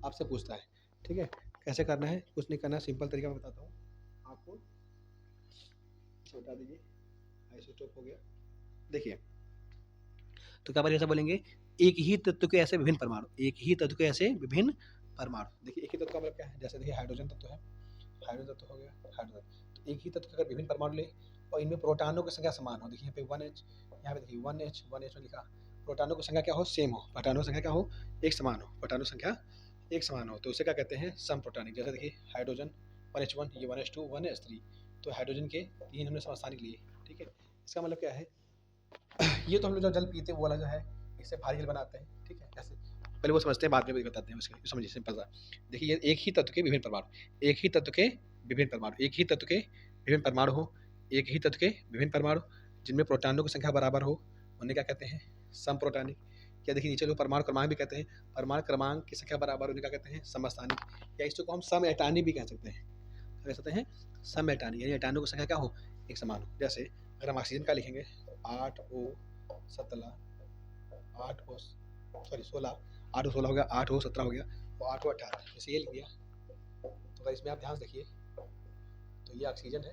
आपसे पूछता है। ठीक है, कैसे करना है, कुछ नहीं करना, सिंपल तरीका मैं बताता हूँ आपको, बता दीजिए। आइसोटोप हो गया, देखिए तो क्या बार ऐसा बोलेंगे, एक ही तत्व के ऐसे विभिन्न परमाणु, एक ही तत्व के ऐसे विभिन्न परमाणु। देखिए एक ही तत्व का मतलब क्या है, जैसे देखिए हाइड्रोजन तत्व है, हाइड्रोजन तत्व हो गया हाइड्रोजन, तो एक ही तत्व के अगर विभिन्न परमाणु ले और इनमें प्रोटॉनों की संख्या समान हो, देखिए यहाँ पे 1H, यहाँ पे देखिए 1H में लिखा, प्रोटॉनों की संख्या क्या हो, सेम हो, प्रोटॉनों की संख्या क्या हो, एक समान हो, प्रोटॉनों की संख्या एक समान हो, तो उसे क्या कहते हैं, सम प्रोटॉनिक। जैसे देखिए हाइड्रोजन 1H1, ये 1H2, 1H3, तो हाइड्रोजन के 3 हमने समस्थानिक लिए। ठीक है, इसका मतलब क्या है, ये तो हम लोग जो जल पीते हैं वो वाला जो है, इससे भारी जल बनाते हैं। ठीक है, ऐसे पहले वो समझते हैं, बाद में भी बताते हैं उसके, समझिए सिंपल सा। देखिए ये एक ही तत्व के विभिन्न परमाणु, एक ही तत्व के विभिन्न परमाणु, एक ही तत्व के विभिन्न परमाणु हो, एक ही तत्व के विभिन्न परमाणु जिनमें प्रोटॉनों की संख्या बराबर हो, उन्हें क्या कहते हैं, सम प्रोटॉनिक। या देखिए नीचे लोग परमाणु क्रमांक भी कहते हैं, परमाणु क्रमांक की संख्या बराबर उन्हें क्या कहते हैं, समस्थानिक, या इसको हम सम एटॉनिक भी कह सकते हैं, कह सकते हैं सम एटॉनिक, यानी एटॉनों की संख्या क्या हो, एक समान हो। जैसे अगर हम ऑक्सीजन का लिखेंगे 8O17, 8O सॉरी 16, 8O16 हो गया, 8O17 हो गया, और 8O18, जैसे ये लिख दिया, तो अगर इसमें आप ध्यान से देखिए तो ये ऑक्सीजन है,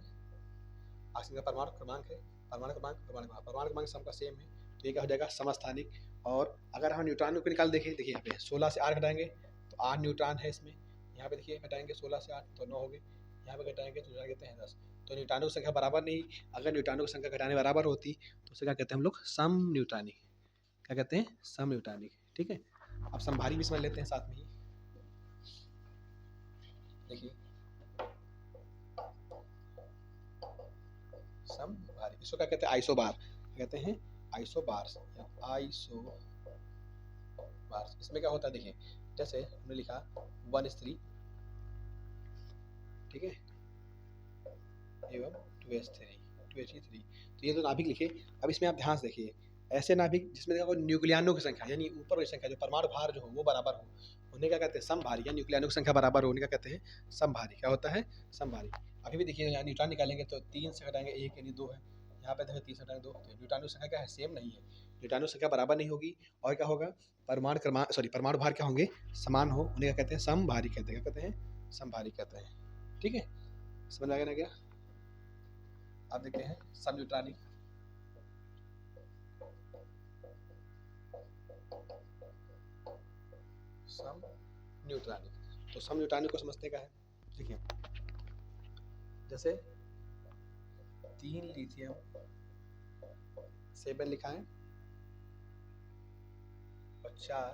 ऑक्सीजन का परमाणु क्रमांक है, परमाणु क्रमांक सबका सेम है, तो ये क्या हो जाएगा, समस्थानिक। और अगर हम न्यूट्रॉन को निकाल देखिए, देखिए यहाँ पे 16 से 8 घटाएंगे तो 8 न्यूट्रॉन है इसमें, यहाँ पे देखिए घटाएंगे 16 से 8 तो 9 हो गए, यहाँ पे घटाएंगे तो कहते हैं 10, तो न्यूट्रॉनों की संख्या बराबर नहीं, अगर न्यूट्रॉनों की संख्या घटाने बराबर होती तो उसे क्या कहते हैं हम लोग, सम न्यूट्रॉनिक, क्या कहते हैं, सम न्यूट्रॉनिक। ठीक है, अब समभारी भी समझ लेते हैं साथ में ही, देखिए समभारी, इसको क्या कहते हैं, आइसोबार, कहते हैं आइसोबार्स, आइसोबार्स। इसमें क्या होता है देखिए, जैसे हमने लिखा 1H3, ठीक है, एवं 2H3, तो ये तो नाभिक लिखे। अब इसमें आप ध्यान से देखिए, ऐसे नाभिक जिसमें देखा न्यूक्लियनों की संख्या, यानी ऊपर वाली संख्या जो परमाणु भार जो हो वो बराबर हो, उन्हें क्या कहते हैं, समभारी, या न्यूक्लियनों की संख्या बराबर हो, उन्हें क्या कहते हैं, समभारी। क्या होता है, समभारी। अभी भी देखिए यहाँ न्यूट्रॉन निकालेंगे तो 3 से घटाएंगे 1 यानी 2 है, यहाँ पे देखिए 3 से घटाएंगे 2, तो न्यूट्रॉन की संख्या क्या है, सेम नहीं है, न्यूट्रॉनों की संख्या बराबर नहीं होगी, और क्या होगा, परमाणु भार क्या होंगे, समान हो, उन्हें क्या कहते हैं, समभारी कहते हैं। क्या कहते हैं, समभारी कहते हैं। ठीक है, समझ आ गया ना क्या? अब देखते हैं समन्यूट्रॉनिक। सम न्यूट्रॉनिक, तो सम न्यूट्रॉनिक को समझते क्या है। देखिए, जैसे 3 लिथियम 7 लिखा है और 4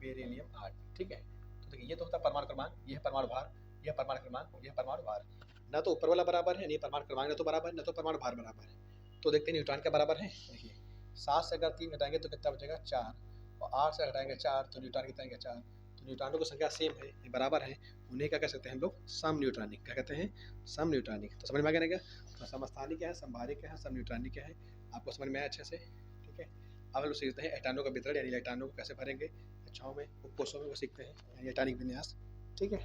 बेरिलियम 8। ठीक है, तो देखिए ये तो होता है परमाणु क्रमांक, ये है परमाणु भार, यह परमाणु क्रमांक, यह परमाणु भार। ना तो ऊपर वाला बराबर है, नहीं परमाणु क्रमांक ना तो बराबर है, ना तो परमाणु भार बराबर है। तो देखते हैं न्यूट्रॉन क्या बराबर है। देखिए 7 से अगर 3 घटाएंगे तो कितना बचेगा, 4, और 8 से घटाएंगे 4 तो न्यूट्रॉन कितना आएगा, 4। तो न्यूट्रॉनों की संख्या सेम है, ये बराबर है, उन्हें क्या कह सकते हैं हम लोग, सम न्यूट्रॉनिक। क्या कहते हैं, सम न्यूट्रॉनिक। तो समझ में आ गया ना क्या? तो समस्थानिक क्या है, समभारिक क्या है, सम न्यूट्रॉनिक क्या है, आपको समझ में आया अच्छे से। ठीक है, अब हम लोग सीखते हैं इलेक्ट्रॉनों का वितरण, यानी इलेक्ट्रॉनों को कैसे भरेंगे कक्षाओं में, उपकोषों में, वो सीखते हैं, यानी इलेक्ट्रॉनिक विन्यास। ठीक है,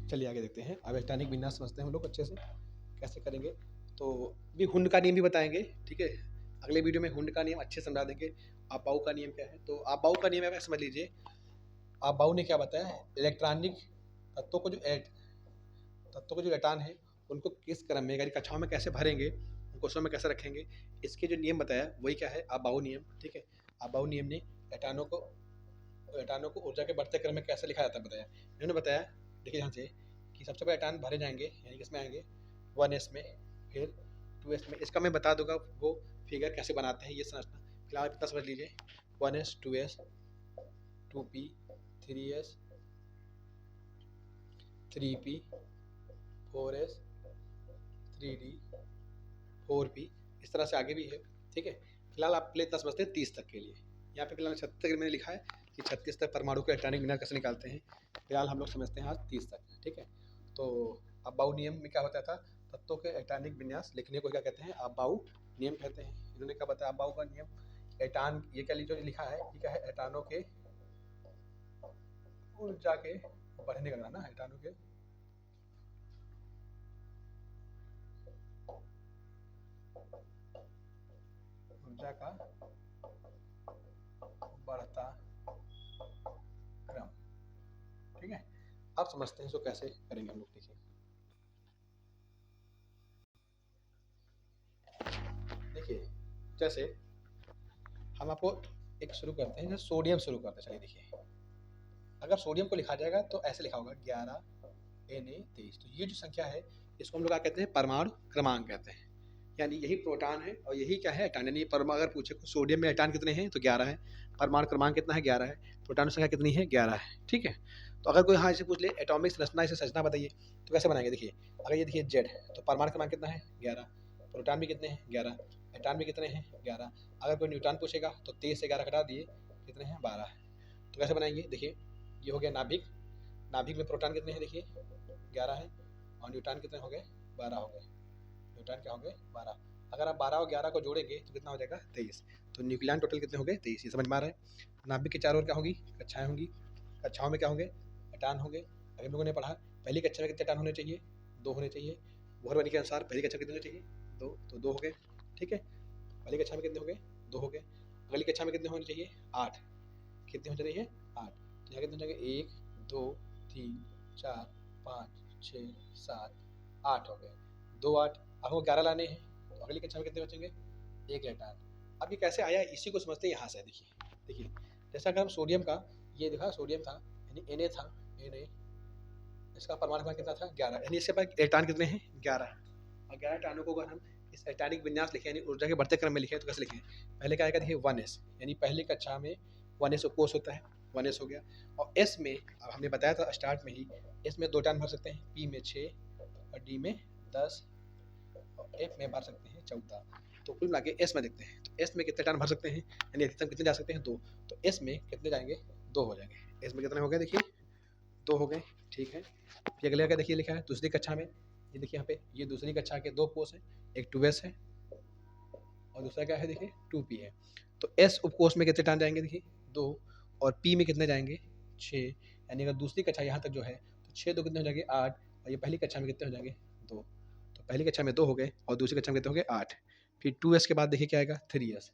चलिए आगे देखते हैं। अब इलेक्ट्रॉनिक विन्यास समझते हैं हम लोग अच्छे से, कैसे करेंगे। तो भी हुंड का नियम भी बताएंगे। ठीक है, अगले वीडियो में हुंड का नियम अच्छे से समझा देंगे। आप बाउ का नियम क्या है, तो आप बाउ का नियम है समझ लीजिए। आप बाउ ने क्या बताया, इलेक्ट्रॉनिक तत्वों को जो इलेक्ट्रॉन है उनको किस क्रम में, यानी कक्षाओं में कैसे भरेंगे, कोषों में कैसे रखेंगे, इसके जो नियम बताया वही क्या है, आप बाउ नियम। ठीक है, आप बाउ नियम ने इलेक्ट्रॉनों को ऊर्जा के बढ़ते क्रम में कैसे लिखा जाता है बताया। इन्होंने बताया, देखिए यहाँ से, कि सबसे पहले इलेक्ट्रॉन भरे जाएंगे, यानी किसमें आएंगे, 1s में, फिर 2s में। इसका मैं बता दूंगा वो फिगर कैसे बनाते हैं, ये समझना फिलहाल इतना समझ लीजिए। 1s 2s 2p 3s 3p 4s 3d 4p, इस तरह से आगे भी है। ठीक है, फिलहाल आप पहले इतना समझते हैं 30 तक के लिए। यहाँ पे फिलहाल 36 तक मैंने लिखा है कि 36 तक परमाणु को इलेक्ट्रॉनिक विन्यास कैसे निकालते हैं। फिलहाल हम लोग समझते हैं आज 30 तक। ठीक है, तो अब बाउ नियम में क्या होता था, तत्वों के इलेक्ट्रॉनिक विन्यास लिखने को क्या कहते हैं, अब बाउ नियम कहते हैं। इन्होंने क्या बताया, अब बाउ का नियम, इलेक्ट्रॉन, ये क्या जो लिखा है ये क्या है, इलेक्ट्रॉनों के ऊर्जा के बढ़ने का ना, इलेक्ट्रॉनों के ऊर्जा का बढ़ता क्रम। ठीक है, अब समझते हैं इसको कैसे करेंगे हम लोग। देखिए जैसे हम आपको एक शुरू करते हैं, जैसे सोडियम शुरू करते हैं। चलिए देखिए, अगर सोडियम को लिखा जाएगा तो ऐसे लिखा होगा 11 Na23। तो ये जो संख्या है इसको हम लोग क्या कहते हैं, परमाणु क्रमांक कहते हैं। यानी यही प्रोटॉन है और यही क्या है, इलेक्ट्रॉन। यानी परमाणु अगर पूछे सोडियम में इलेक्ट्रॉन कितने हैं तो 11 है, परमाणु क्रमांक कितना है, 11 है, प्रोटॉन संख्या कितनी है, 11 है। ठीक है, तो अगर कोई हाँ ऐसे पूछ ले एटॉमिक संरचना, इसे संरचना बताइए, तो कैसे बनाएंगे। देखिए अगर ये देखिए जेड, तो परमाणु क्रमांक कितना है, 11, प्रोटॉन भी कितने हैं, 11, इलेक्ट्रॉन भी कितने हैं, 11। अगर कोई न्यूट्रॉन पूछेगा तो 23 से 11 घटा दिए, कितने हैं, 12 है। तो कैसे बनाएंगे, देखिए ये हो गया नाभिक, नाभिक में प्रोटॉन कितने हैं, देखिए 11 है, और न्यूट्रॉन कितने हो गए, 12 हो गए। न्यूट्रॉन क्या हो गए, 12। अगर आप 12 और 11 को जोड़ेंगे तो कितना हो जाएगा, 23। तो न्यूक्लियन टोटल कितने हो गए, 23। ये समझ में आ रहा है। नाभिक के चारों ओर क्या होगी, कक्षाएं होंगी, कक्षाओं में क्या होंगे, इलेक्ट्रॉन होंगे। अभी हम लोगों ने पढ़ा पहली कक्षा में कितने इलेक्ट्रॉन होने चाहिए, 2 होने चाहिए। बोहरमनी के अनुसार पहली कक्षा में कितने होने चाहिए, 2, तो 2 हो गए। ठीक है, पहली कक्षा में कितने हो गए, 2 हो गए। अगली कक्षा में कितने होने चाहिए, 8। कितने होने चाहिए, 8। तो यहाँ कितने हो जाएंगे, 1 2 3 4 5 6 7 8 हो गए, 2 8। अब हमको 11 लाने हैं, तो अगली कक्षा में कितने बचेंगे, 1 इलेक्ट्रॉन। अब ये कैसे आया, इसी को समझते हैं यहाँ से। देखिए देखिए, जैसा अगर हम सोडियम का, ये देखा सोडियम था यानी Na था, Na, इसका परमाणु क्रमांक कितना था, 11, यानी इसके पास इलेक्ट्रॉन कितने हैं, 11। और 11 इलेक्ट्रॉनों को अगर हम इस इलेक्ट्रॉनिक विन्यास लिखें, यानी ऊर्जा के बढ़ते क्रम में लिखें, तो कैसे लिखें। पहले क्या आएगा, देखिए 1s, यानी पहली कक्षा में 1s उपकोष होता है, 1s हो गया। और s में, अब हमने बताया था स्टार्ट में ही, s में 2 इलेक्ट्रॉन भर सकते हैं, p में 6 और d में 10 और f में भर सकते हैं 14। तो कुल मिला के s में देखते हैं, तो s में कितने इलेक्ट्रॉन भर सकते हैं, यानी अधिकतम कितने जा सकते हैं, 2। तो s में कितने जाएंगे, 2 हो जाएंगे। s में कितने हो गए, देखिए 2 हो गए। ठीक है, फिर अगले क्या देखिए लिखा है दूसरी कक्षा में, ये देखिए यहाँ पे, ये दूसरी कक्षा के 2 कोष हैं, एक 2s है और दूसरा क्या है, देखिए 2p है। तो s उपकोष में कितने इलेक्ट्रॉन जाएंगे, देखिए 2, और p में कितने जाएंगे, 6। यानी अगर दूसरी कक्षा यहाँ तक जो है तो 6 2 कितने हो जाएंगे, 8, और ये पहली कक्षा में कितने हो जाएंगे, 2। तो पहली कक्षा में 2 हो गए और दूसरी कक्षा में कितने हो गए 8। फिर 2s के बाद देखिए क्या आएगा 3s।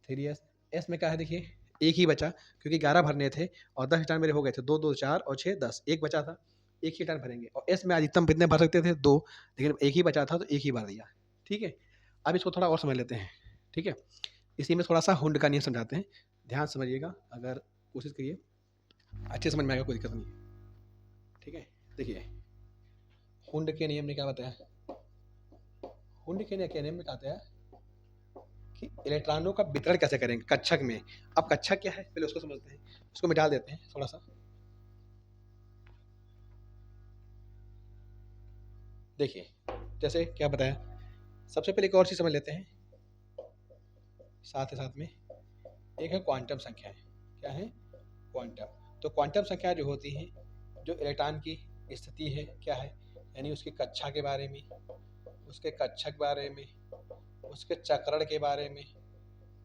3s s में क्या है देखिए एक ही बचा, क्योंकि 11 भरने थे और 10 रिटर्न मेरे हो गए थे, 2 2 4 और 6 10, एक बचा था, एक ही रिटर्न भरेंगे। और s में अधिकतम कितने भर सकते थे 2, लेकिन एक ही बचा था तो एक ही भर दिया। ठीक है, अब इसको थोड़ा और समझ लेते हैं। ठीक है, इसी में थोड़ा सा हुंड का नियम समझाते हैं, ध्यान समझिएगा, अगर कोशिश करिए अच्छे समझ में आएगा, कोई दिक्कत नहीं है। ठीक है, देखिए हुंड के नियम ने क्या बताया, हुंड के नियम में कहते हैं कि इलेक्ट्रॉनों का वितरण कैसे करेंगे कक्षक में। अब कक्षक क्या है पहले उसको समझते हैं, उसको मिटा देते हैं थोड़ा सा। देखिए जैसे क्या बताया, सबसे पहले एक और चीज समझ लेते हैं साथ ही साथ में, एक है क्वांटम संख्याएं। क्या है क्वांटम, तो क्वांटम संख्या जो होती है जो इलेक्ट्रॉन की स्थिति है क्या है, यानी उसकी कक्षा के बारे में, उसके कक्षक बारे में, उसके चक्रण के बारे में,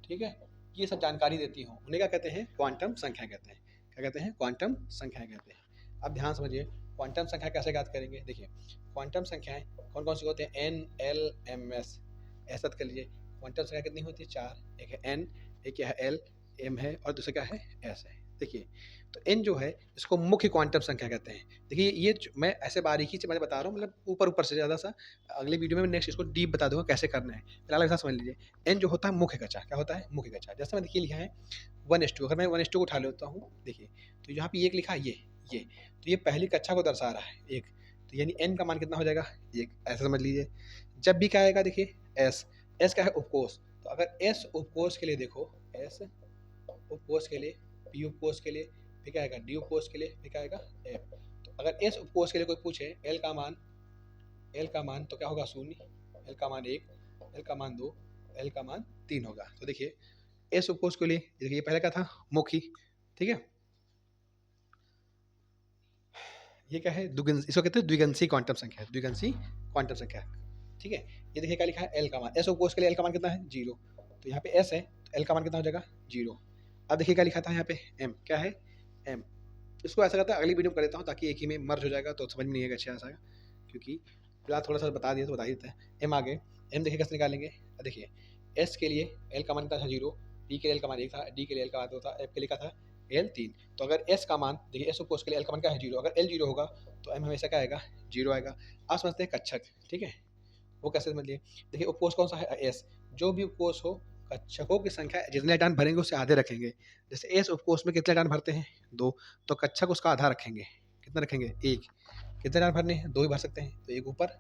ठीक है, ये सब जानकारी देती हूँ, उन्हें क्या कहते हैं क्वांटम संख्या कहते हैं। क्या कहते हैं क्वांटम संख्या कहते हैं। अब ध्यान समझिए क्वांटम संख्या कैसे ज्ञात करेंगे। देखिए क्वांटम संख्याएं कौन कौन सी होती हैं, एन एल एम एस, ऐसा कर लीजिए। क्वांटम संख्या कितनी होती है 4, एक है एन, एक क्या है एल, एम है और दूसरा क्या है एस है। देखिए तो एन जो है इसको मुख्य क्वांटम संख्या कहते हैं। देखिए ये मैं ऐसे बारीकी से मैं बता रहा हूँ, मतलब ऊपर ऊपर से ज़्यादा सा, अगली वीडियो में मैं नेक्स्ट इसको डीप बता दूंगा कैसे करना है, फिलहाल ऐसा समझ लीजिए। एन जो होता है मुख्य कक्षा, क्या होता है मुख्य कक्षा। जैसे मैं देखिए लिखा है 1:2, अगर मैं 1:2 को उठा लेता हूँ, देखिए तो यहाँ पे एक लिखा है ये, तो ये पहली कक्षा को दर्शा रहा है एक, तो यानी एन का मान कितना हो जाएगा 1, ऐसा समझ लीजिए। जब भी क्या आएगा देखिए एस, एस क्या है उपकोष, तो अगर एस उपकोष के लिए देखो, एस उपकोष के लिए, पी उपकोष के लिए, फिर क्या आएगा डी उपकोष के लिए, फिर क्या आएगा एफ। तो अगर एस उपकोष के लिए कोई पूछे एल का मान तो क्या होगा 0, एल का मान 1, एल का मान 2, एल का मान 3 होगा। तो देखिए एस उपकोष के लिए देखिए पहले क्या था मुखी, ठीक है, ये क्या है इसको कहते हैं द्विगंशी क्वांटम संख्या, द्विगंशी क्वांटम संख्या। ठीक है, ये देखिए क्या लिखा है एल का मान, एस उपकोष के लिए एल का मान कितना है 0, तो यहाँ पे एस है तो एल का मान कितना हो जाएगा 0। अब देखिए क्या लिखा था यहाँ पे एम, क्या है एम, इसको ऐसा करता है अगली वीडियो में कर देता हूँ ताकि एक ही में मर्ज हो जाएगा तो समझ में नहीं आएगा अच्छा सा, क्योंकि फिलहाल थोड़ा सा बता दिया तो बता ही देते हैं। एम आगे, एम देखिए कैसे निकालेंगे, देखिए एस के लिए एल का मान कितना था 0, पी के लिए एल का मान 1 था, डी के लिए एल का मान 2 था, एफ के लिए क्या था एल 3। तो अगर एस का मान देखिए एस उपकोष के लिए एल का मान क्या है 0, अगर एल 0 होगा तो एम हमेशा क्या आएगा 0 आएगा। आप समझते हैं कक्षक, ठीक है, वो कैसे समझ लिए। देखिए उपकोष कौन सा है एस, जो भी उपकोष हो कक्षकों की संख्या जितने इलेक्ट्रॉन भरेंगे उससे आधे रखेंगे। जैसे एस उपकोष में कितने इलेक्ट्रॉन भरते हैं 2, तो कक्षक उसका आधा रखेंगे, कितना रखेंगे 1। कितने इलेक्ट्रॉन भरने हैं 2 ही भर सकते हैं, तो एक ऊपर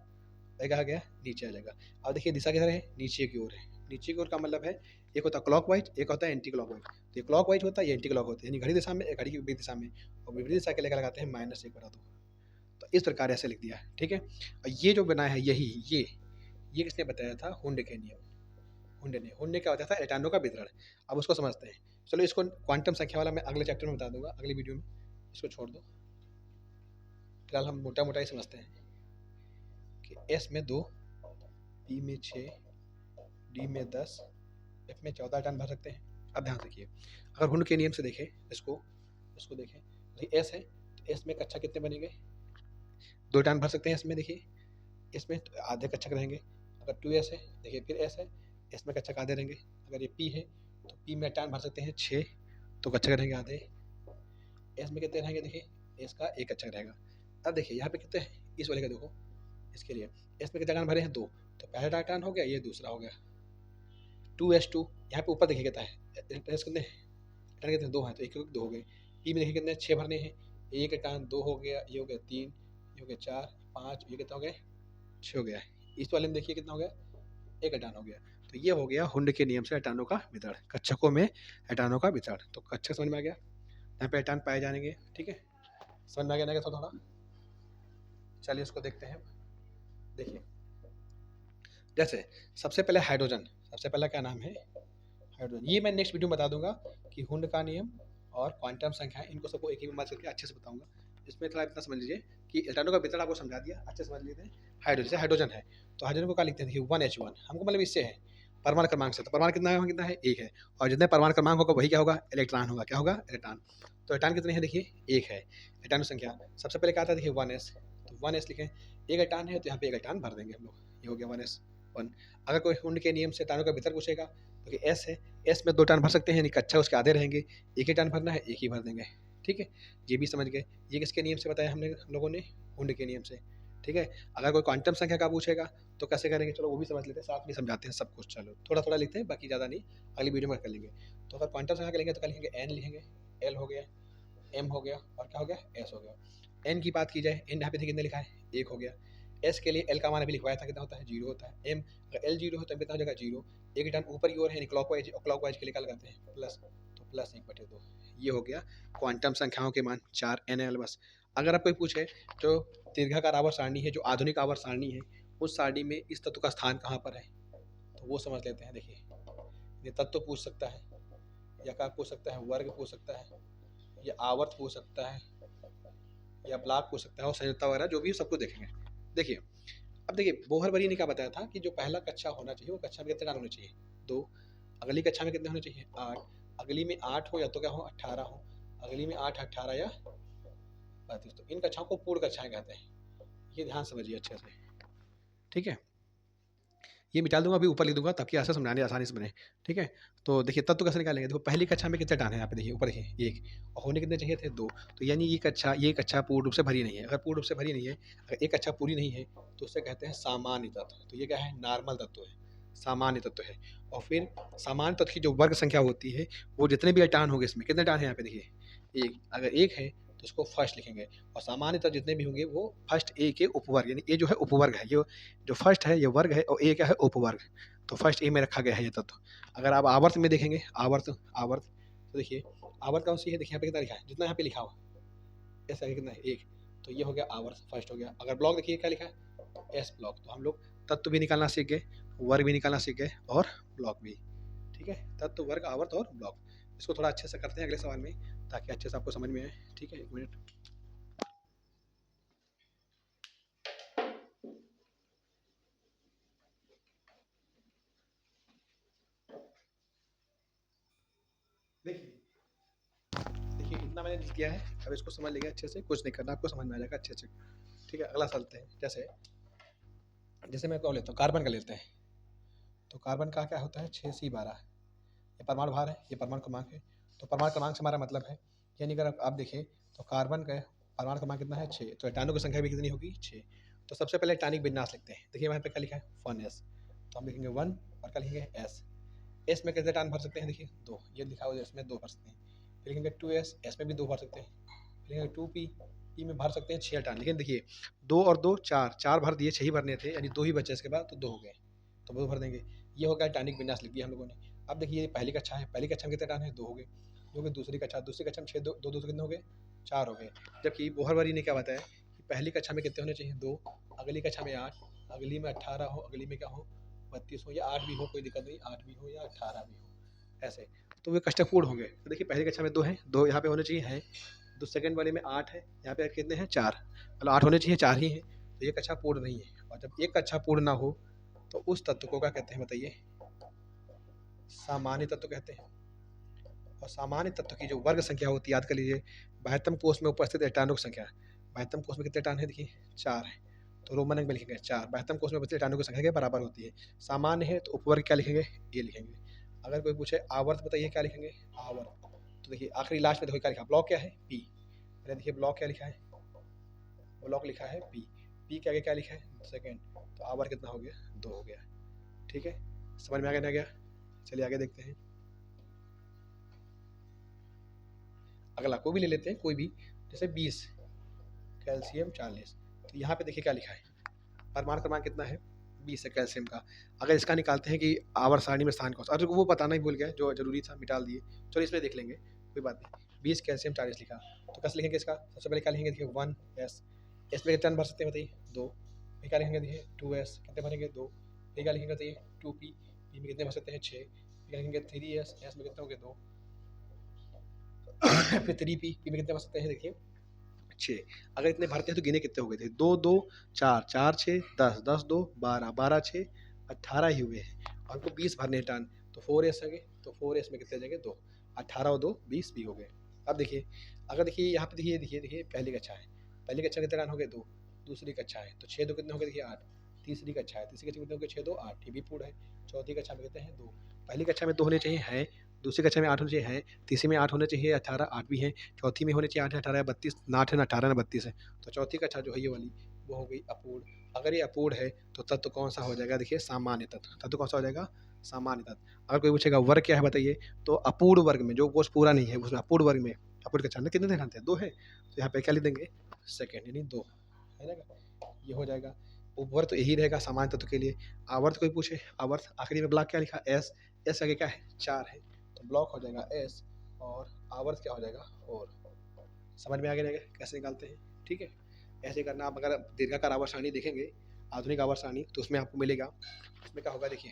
एक आ गया नीचे आ जाएगा। अब देखिए दिशा किधर है नीचे की ओर है, नीचे की ओर का मतलब है एक होता है क्लॉकवाइज, एक होता है एंटी क्लॉकवाइज। तो ये क्लॉकवाइज होता है ये एंटी क्लॉक होता है, यानी घड़ी दिशा में घड़ी की विपरीत दिशा में, और विपरीत दिशा के लिए लगाते हैं -1/2। तो इस प्रकार ऐसे लिख दिया, ठीक है। और ये जो बनाया है यही ये किसने बताया था, हुंड के नियम, हुंड ने क्या बताया था इलेक्ट्रॉनों का वितरण। अब उसको समझते हैं, चलो इसको क्वांटम संख्या वाला मैं अगले चैप्टर में बता दूंगा, अगली वीडियो में, इसको छोड़ दो, फिलहाल हम मोटा मोटा ही समझते हैं कि एस में 2, पी में 6, डी में 10, एफ में 14 टन भर सकते हैं। अब ध्यान रखिए अगर हुंड के नियम से देखें इसको देखें, तो एस है तो एस में कक्षा कितने बनेंगे 2 टन भर सकते हैं इसमें, देखिए इसमें तो आधे कक्षक रहेंगे। अगर 2s है देखिए फिर s है, s में कक्षक आधे रहेंगे। अगर ये p है तो p में टन भर सकते हैं 6, तो कक्षक रहेंगे आधे। s में कितने रहेंगे देखिए s का एक कक्षक रहेगा। अब देखिए यहाँ पे कितने हैं इस वाले का देखो, इसके लिए s में कितने टन भरे हैं 2, तो पहला टन हो गया, ये दूसरा हो गया 2s2। यहाँ पे ऊपर देखिए कितना है s कितने टन, कितने 2 हैं तो 1 2 हो गए। p में देखिए कितने 6 भरने हैं, एक टन 2 हो गया, ये हो गया 3, ये हो गया 4 5, ये कितना हो गया 6 हो गया। इस वाले में देखिए कितना हो गया 1 एटॉन हो गया। तो ये हो गया हुंड के नियम से एटॉनों का वितरण, कक्षकों में एटॉनों का वितरण। तो कक्षक समझ में आ गया, यहाँ पे एटॉन पाए जाएंगे, ठीक है, समझ में आ गया ना थोड़ा। चलिए इसको देखते हैं। देखिए जैसे सबसे पहले हाइड्रोजन, सबसे पहला क्या नाम है हाइड्रोजन, ये मैं नेक्स्ट वीडियो में बता दूंगा कि हुंड का नियम और क्वांटम संख्या इनको सबको एक ही में बात करके अच्छे से बताऊंगा। इसमें थोड़ा इतना समझ लीजिए कि इलेक्ट्रॉनों का वितरण आपको समझा दिया, अच्छे समझ लीजिए। हाइड्रोजन, जैसे हाइड्रोजन है तो हाइड्रोजन को क्या लिखते हैं देखिए 1H1, हमको मतलब इससे है परमाणु क्रमांक से, तो परमाणु कितना है 1 है, और जितने परमाणु क्रमांक होगा वही क्या होगा इलेक्ट्रॉन होगा, क्या होगा इलेक्ट्रॉन। तो इलेक्ट्रॉन कितने हैं देखिए 1 है, इलेक्ट्रॉन संख्या सबसे पहले क्या आता है देखिए 1s, तो 1s लिखें, एक इलेक्ट्रॉन है तो यहाँ पे एक इलेक्ट्रॉन भर देंगे हम लोग, ये हो गया 1s 1। अगर कोई हुंड के नियम से टानों का भीतर पूछेगा तो कि एस है, एस में 2 टान भर सकते हैं, यानी कच्चा उसके आधे रहेंगे, एक ही टान भरना है, एक ही भर देंगे। ठीक है, ये भी समझ गए। ये किसके नियम से बताया हम लोगों ने? हुंड के नियम से। ठीक है, अगर कोई क्वांटम संख्या का पूछेगा तो कैसे करेंगे, चलो वो भी समझ लेते हैं, साथ में समझाते हैं सब कुछ। चलो थोड़ा थोड़ा लिखते हैं, बाकी ज़्यादा नहीं, अगली वीडियो में कर लेंगे। तो अगर क्वांटम संख्या का लेंगे तो क्या लिखेंगे? एन लिखेंगे, एल हो गया, एम हो गया, और क्या हो गया? एस हो गया। एन की बात की जाए, एन यहाँ पे कितने लिखा है? 1 हो गया। एस के लिए एल का मान अभी लिखवाया था, कितना होता है? 0 होता है। एम, अगर एल 0 हो तो कितना हो जाएगा? 0। एक टर्न ऊपर की ओर है, क्लॉकवाइज, और क्लॉकवाइज के लिए क्या लगाते हैं? प्लस, तो प्लस 1/2। ये हो गया क्वांटम संख्याओं के मान 4 एन एल बस। अगर आप कोई पूछे जो दीर्घाकार आवर्त सारणी है, जो आधुनिक आवर्त सारणी है, उस सारणी में इस तत्व का स्थान कहाँ पर है, तो वो समझ लेते हैं। देखिए, ये तत्व पूछ सकता है, या क्या पूछ सकता है? वर्ग पूछ सकता है, या आवर्त पूछ सकता है, या ब्लॉक पूछ सकता है, और संयुक्ता वगैरह जो भी सब कुछ देखेंगे। देखिए, अब देखिए बोहरबरी ने क्या बताया था कि जो पहला कक्षा होना चाहिए वो कक्षा में कितने टान होने चाहिए? 2। अगली कक्षा में कितने होने चाहिए? 8। अगली में 8 हो, या तो क्या हो? 18 हो। अगली में 8, 18 या 32। तो इन कक्षाओं को पूर्ण कक्षाएं कहते हैं। ये ध्यान समझिए अच्छे से। ठीक है, ये मिटा दूंगा, अभी ऊपर लिख दूंगा ताकि ऐसा समझाने आसानी से बने। ठीक है, तो देखिए तत्व कैसे निकालेंगे। देखो पहली कक्षा में कितने टान है, यहाँ पे देखिए ऊपर देखिए 1, और होने कितने चाहिए थे? 2। तो यानी ये कक्षा पूर्ण रूप से भरी नहीं है। अगर पूर्ण रूप से भरी नहीं है, अगर एक कक्षा पूरी नहीं है, तो उससे कहते हैं सामान्य तत्व। तो ये क्या है? नॉर्मल तत्व है, सामान्य तत्व है। और फिर सामान्य तत्व की जो वर्ग संख्या होती है, वो जितने भी टान होंगे, इसमें कितने टान है यहाँ पे देखिए 1। अगर 1 है तो इसको फर्स्ट लिखेंगे, और सामान्य तत्व जितने भी होंगे वो फर्स्ट ए के उपवर्ग, यानी ए जो है उपवर्ग है, ये जो फर्स्ट है ये वर्ग है, और ए क्या है? उपवर्ग। तो फर्स्ट ए में रखा गया है ये तत्व। अगर आप आवर्त में देखेंगे, आवर्त आवर्त, तो देखिए आवर्त कौन सी है? देखिए यहाँ पे कितना लिखा है, जितना यहाँ पे लिखा हुआ ऐसा है, कितना है? 1। तो ये हो गया आवर्त, फर्स्ट हो गया। अगर ब्लॉक देखिए क्या लिखा है? S block. तो हम लोग तत्व भी निकालना सीख गए, वर्ग भी निकालना सीख गए, और ब्लॉक भी। ठीक है, तत्व, वर्ग, आवर्त और ब्लॉक। इसको थोड़ा अच्छे से करते हैं अगले सवाल में, ताकि अच्छे से आपको समझ में आए। ठीक है, 1 मिनट। देखिए देखिए इतना मैंने लिख दिया है, अब इसको समझ लीजिए अच्छे से, कुछ नहीं करना, आपको समझ में आ जाएगा अच्छे से। ठीक है, अगला चलते हैं। जैसे जैसे मैं कौन लेता हूँ? कार्बन का लेते हैं। तो कार्बन का क्या होता है? 6C12। ये परमाणु भार है, ये परमाणु क्रमांक है। तो परमाणु क्रमांक से हमारा मतलब है, यानी अगर आप देखें तो कार्बन का परमाणु क्रमांक कितना है? 6। तो एटानों की संख्या भी कितनी होगी? 6। तो सबसे पहले टॉनिक विन्यास लिखते हैं। देखिए वहाँ पे क्या लिखा है? 1s। तो हम लिखेंगे 1, और क्या लिखेंगे? s। s में कितने टान भर सकते हैं? देखिए 2, ये लिखा हुआ है, इसमें 2 भर सकते हैं। फिर लिखेंगे 2s, s में भी 2 भर सकते हैं। फिर लिखेंगे 2p, p में भर सकते हैं 6 टान। लेकिन देखिए 2 और 2 4, 4 भर दिए, 6 ही भरने थे, यानी 2 ही बचे इसके बाद, तो 2 हो गए, तो 2 भर देंगे। ये हो गया टॉनिक विन्यास, लिख दिया हम लोगों ने। अब देखिए ये पहली कक्षा है, पहली कक्षा में कितने टान है? 2 हो गए। जो कि दूसरी कक्षा में 6, 2 2 कितने हो गए? 4 हो गए। जबकि बोहरवरी ने क्या बताया कि पहली कक्षा में कितने होने चाहिए? 2। अगली कक्षा में 8, अगली में 18 हो, अगली में क्या हो? 32 हो, या 8 भी हो, कोई दिक्कत नहीं, 8 भी हो या 18 भी हो, ऐसे। तो वे कष्टपूर्ण होंगे। तो देखिए पहली कक्षा में 2 हैं, 2 यहाँ पे होने चाहिए हैं। तो सेकंड वाले में 8 है, यहाँ पे कितने हैं? 4। मतलब 8 होने चाहिए, 4 ही हैं। तो ये कक्षा पूर्ण नहीं है। और जब एक कक्षा पूर्ण ना हो, तो उस तत्व को क्या कहते हैं बताइए? सामान्य तत्व कहते हैं। और सामान्य तत्व की जो वर्ग संख्या होती है, याद कर लीजिए, 72 कोष में उपस्थित एटानों की संख्या। 72 कोष में कितने एटान है? देखिए 4 है, तो रोमन अंक में लिखेंगे 4। 72 कोष में उपस्थित एटानों की संख्या के बराबर होती है। सामान्य है तो उपवर्ग क्या लिखेंगे? ए लिखेंगे। अगर कोई पूछे आवर्त बताइए क्या लिखेंगे? आवर्त। तो देखिए आखिरी लास्ट में देखो क्या लिखा? ब्लॉक क्या है? पी। पहले देखिए ब्लॉक क्या लिखा है? ब्लॉक लिखा है पी। पी के आगे क्या लिखा है? सेकेंड। तो आवर्त कितना हो गया? 2 हो गया। ठीक है, समझ में आ गया ना? गया? चलिए आगे देखते हैं। अगला कोई भी ले लेते हैं, कोई भी, जैसे 20, कैल्शियम 40। तो यहाँ पे देखिए क्या लिखा है? परमाणु क्रमांक कितना है? 20 है कैल्शियम का। अगर इसका निकालते हैं कि आवर्त सारणी में स्थान कौन सा, अरे वो बताना ही भूल गया, जो जरूरी था मिटा दिए। चलो इसमें देख लेंगे, कोई बात नहीं। 20 कैल्शियम 40 लिखा, तो कैसे लिखेंगे इसका? सबसे पहले क्या लिखेंगे? देखिए 1s। एस में कितने भर सकते हैं बताइए? 2। फिर क्या लिखेंगे? देखिए 2s, कितने भरेंगे? 2। फिर क्या लिखेंगे बताइए? 2p, p में कितने भर सकते हैं? 6। फिर क्या लिखेंगे? 3s, s में कितने होंगे? 2। फिर 3p, p में कितने भर सकते हैं? देखिए 6। अगर इतने भरते हैं तो गिने कितने हो गए थे? 2 2 4 4 6 10 10 2 12 12 6 18 ही हुए हैं, और हमको 20 भरने हैं टान। तो 4s आ गए, तो 4s में कितने जगह? 2। 18 और 2 20 भी हो गए। अब देखिए, अगर देखिए यहाँ पे देखिए देखिए देखिए पहली कक्षा है, पहली कक्षा कितने टान हो गए? 2। दूसरी कक्षा है तो 6 2 कितने हो गए? देखिए 8। तीसरी कक्षा है, तीसरी कक्षा में कितने होंगे 6 2 8, ये भी पूर्ण है। चौथी कक्षा में कितने हैं 2, पहली कक्षा में 2 होने चाहिए है, दूसरी कक्षा में 8 होने चाहिए है, तीसरी में 8 होने चाहिए 18 8 भी है, चौथी में होने चाहिए 8 18 32 ना 8 है ना 18 ना 32 है। तो चौथी कक्षा जो है ये वाली वो हो गई अपूर्ण। अगर ये अपूर्ण है तो तत्व कौन सा हो जाएगा, देखिए सामान्य तत्व, तत्व कौन सा हो जाएगा सामान्य तत्व। अगर कोई पूछेगा वर्ग क्या है बताइए, तो अपूर्ण वर्ग में जो कोष पूरा नहीं है उसमें अपूर्ण वर्ग में अपूर्ण कक्षा में कितने दिखाते हैं 2 है, तो यहाँ पे क्या लिख देंगे सेकेंड यानी 2 है ना, ये हो जाएगा। उपवर्ग तो यही रहेगा सामान्य तत्व के लिए। आवर्त कोई पूछे, आवर्त आखिरी में ब्लॉक क्या लिखा एस, एस आगे क्या है 4 है, तो ब्लॉक हो जाएगा एस और आवर्त क्या हो जाएगा और। समझ में आ गया कैसे निकालते हैं, ठीक है। ऐसे करना आप अगर दीर्घाकार आवर्त सारणी देखेंगे, आधुनिक आवर्त सारणी, तो उसमें आपको मिलेगा, उसमें क्या होगा देखिए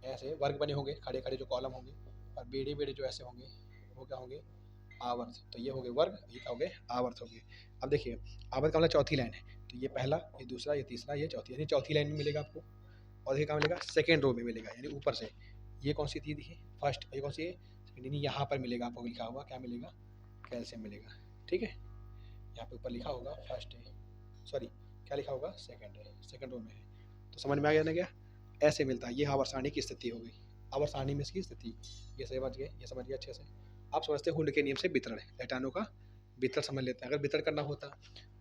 ऐसे वर्ग बने होंगे खड़े खड़े जो कॉलम होंगे, और बेड़े बेड़े जो ऐसे होंगे वो क्या होंगे आवर्त। तो ये हो गए वर्ग, ये क्या हो गए आवर्त हो गए। अब देखिए आवर्त का मतलब चौथी लाइन है, तो ये पहला ये दूसरा ये तीसरा ये चौथी, यानी चौथी लाइन में मिलेगा आपको। और ये क्या मिलेगा सेकेंड रो में मिलेगा, यानी ऊपर से। ये कौन सी थी देखिए फर्स्ट, ये कौन सी है सेकेंड, यानी यहाँ पर मिलेगा आपको लिखा हुआ क्या मिलेगा कैल्शियम मिलेगा, ठीक है। यहाँ पे ऊपर लिखा होगा फर्स्ट है, सॉरी क्या लिखा होगा सेकेंड है, सेकेंड रो में है। तो समझ में आ गया ना क्या, ऐसे मिलता है। ये आवर्त सारणी की स्थिति हो गई, आवर्त सारणी में इसकी स्थिति, ये समझ गए, ये समझ गए अच्छे से। आप समझते हैं हुंड के नियम से वितरण, इलेक्ट्रॉनों का वितरण समझ लेते हैं। अगर वितरण करना होता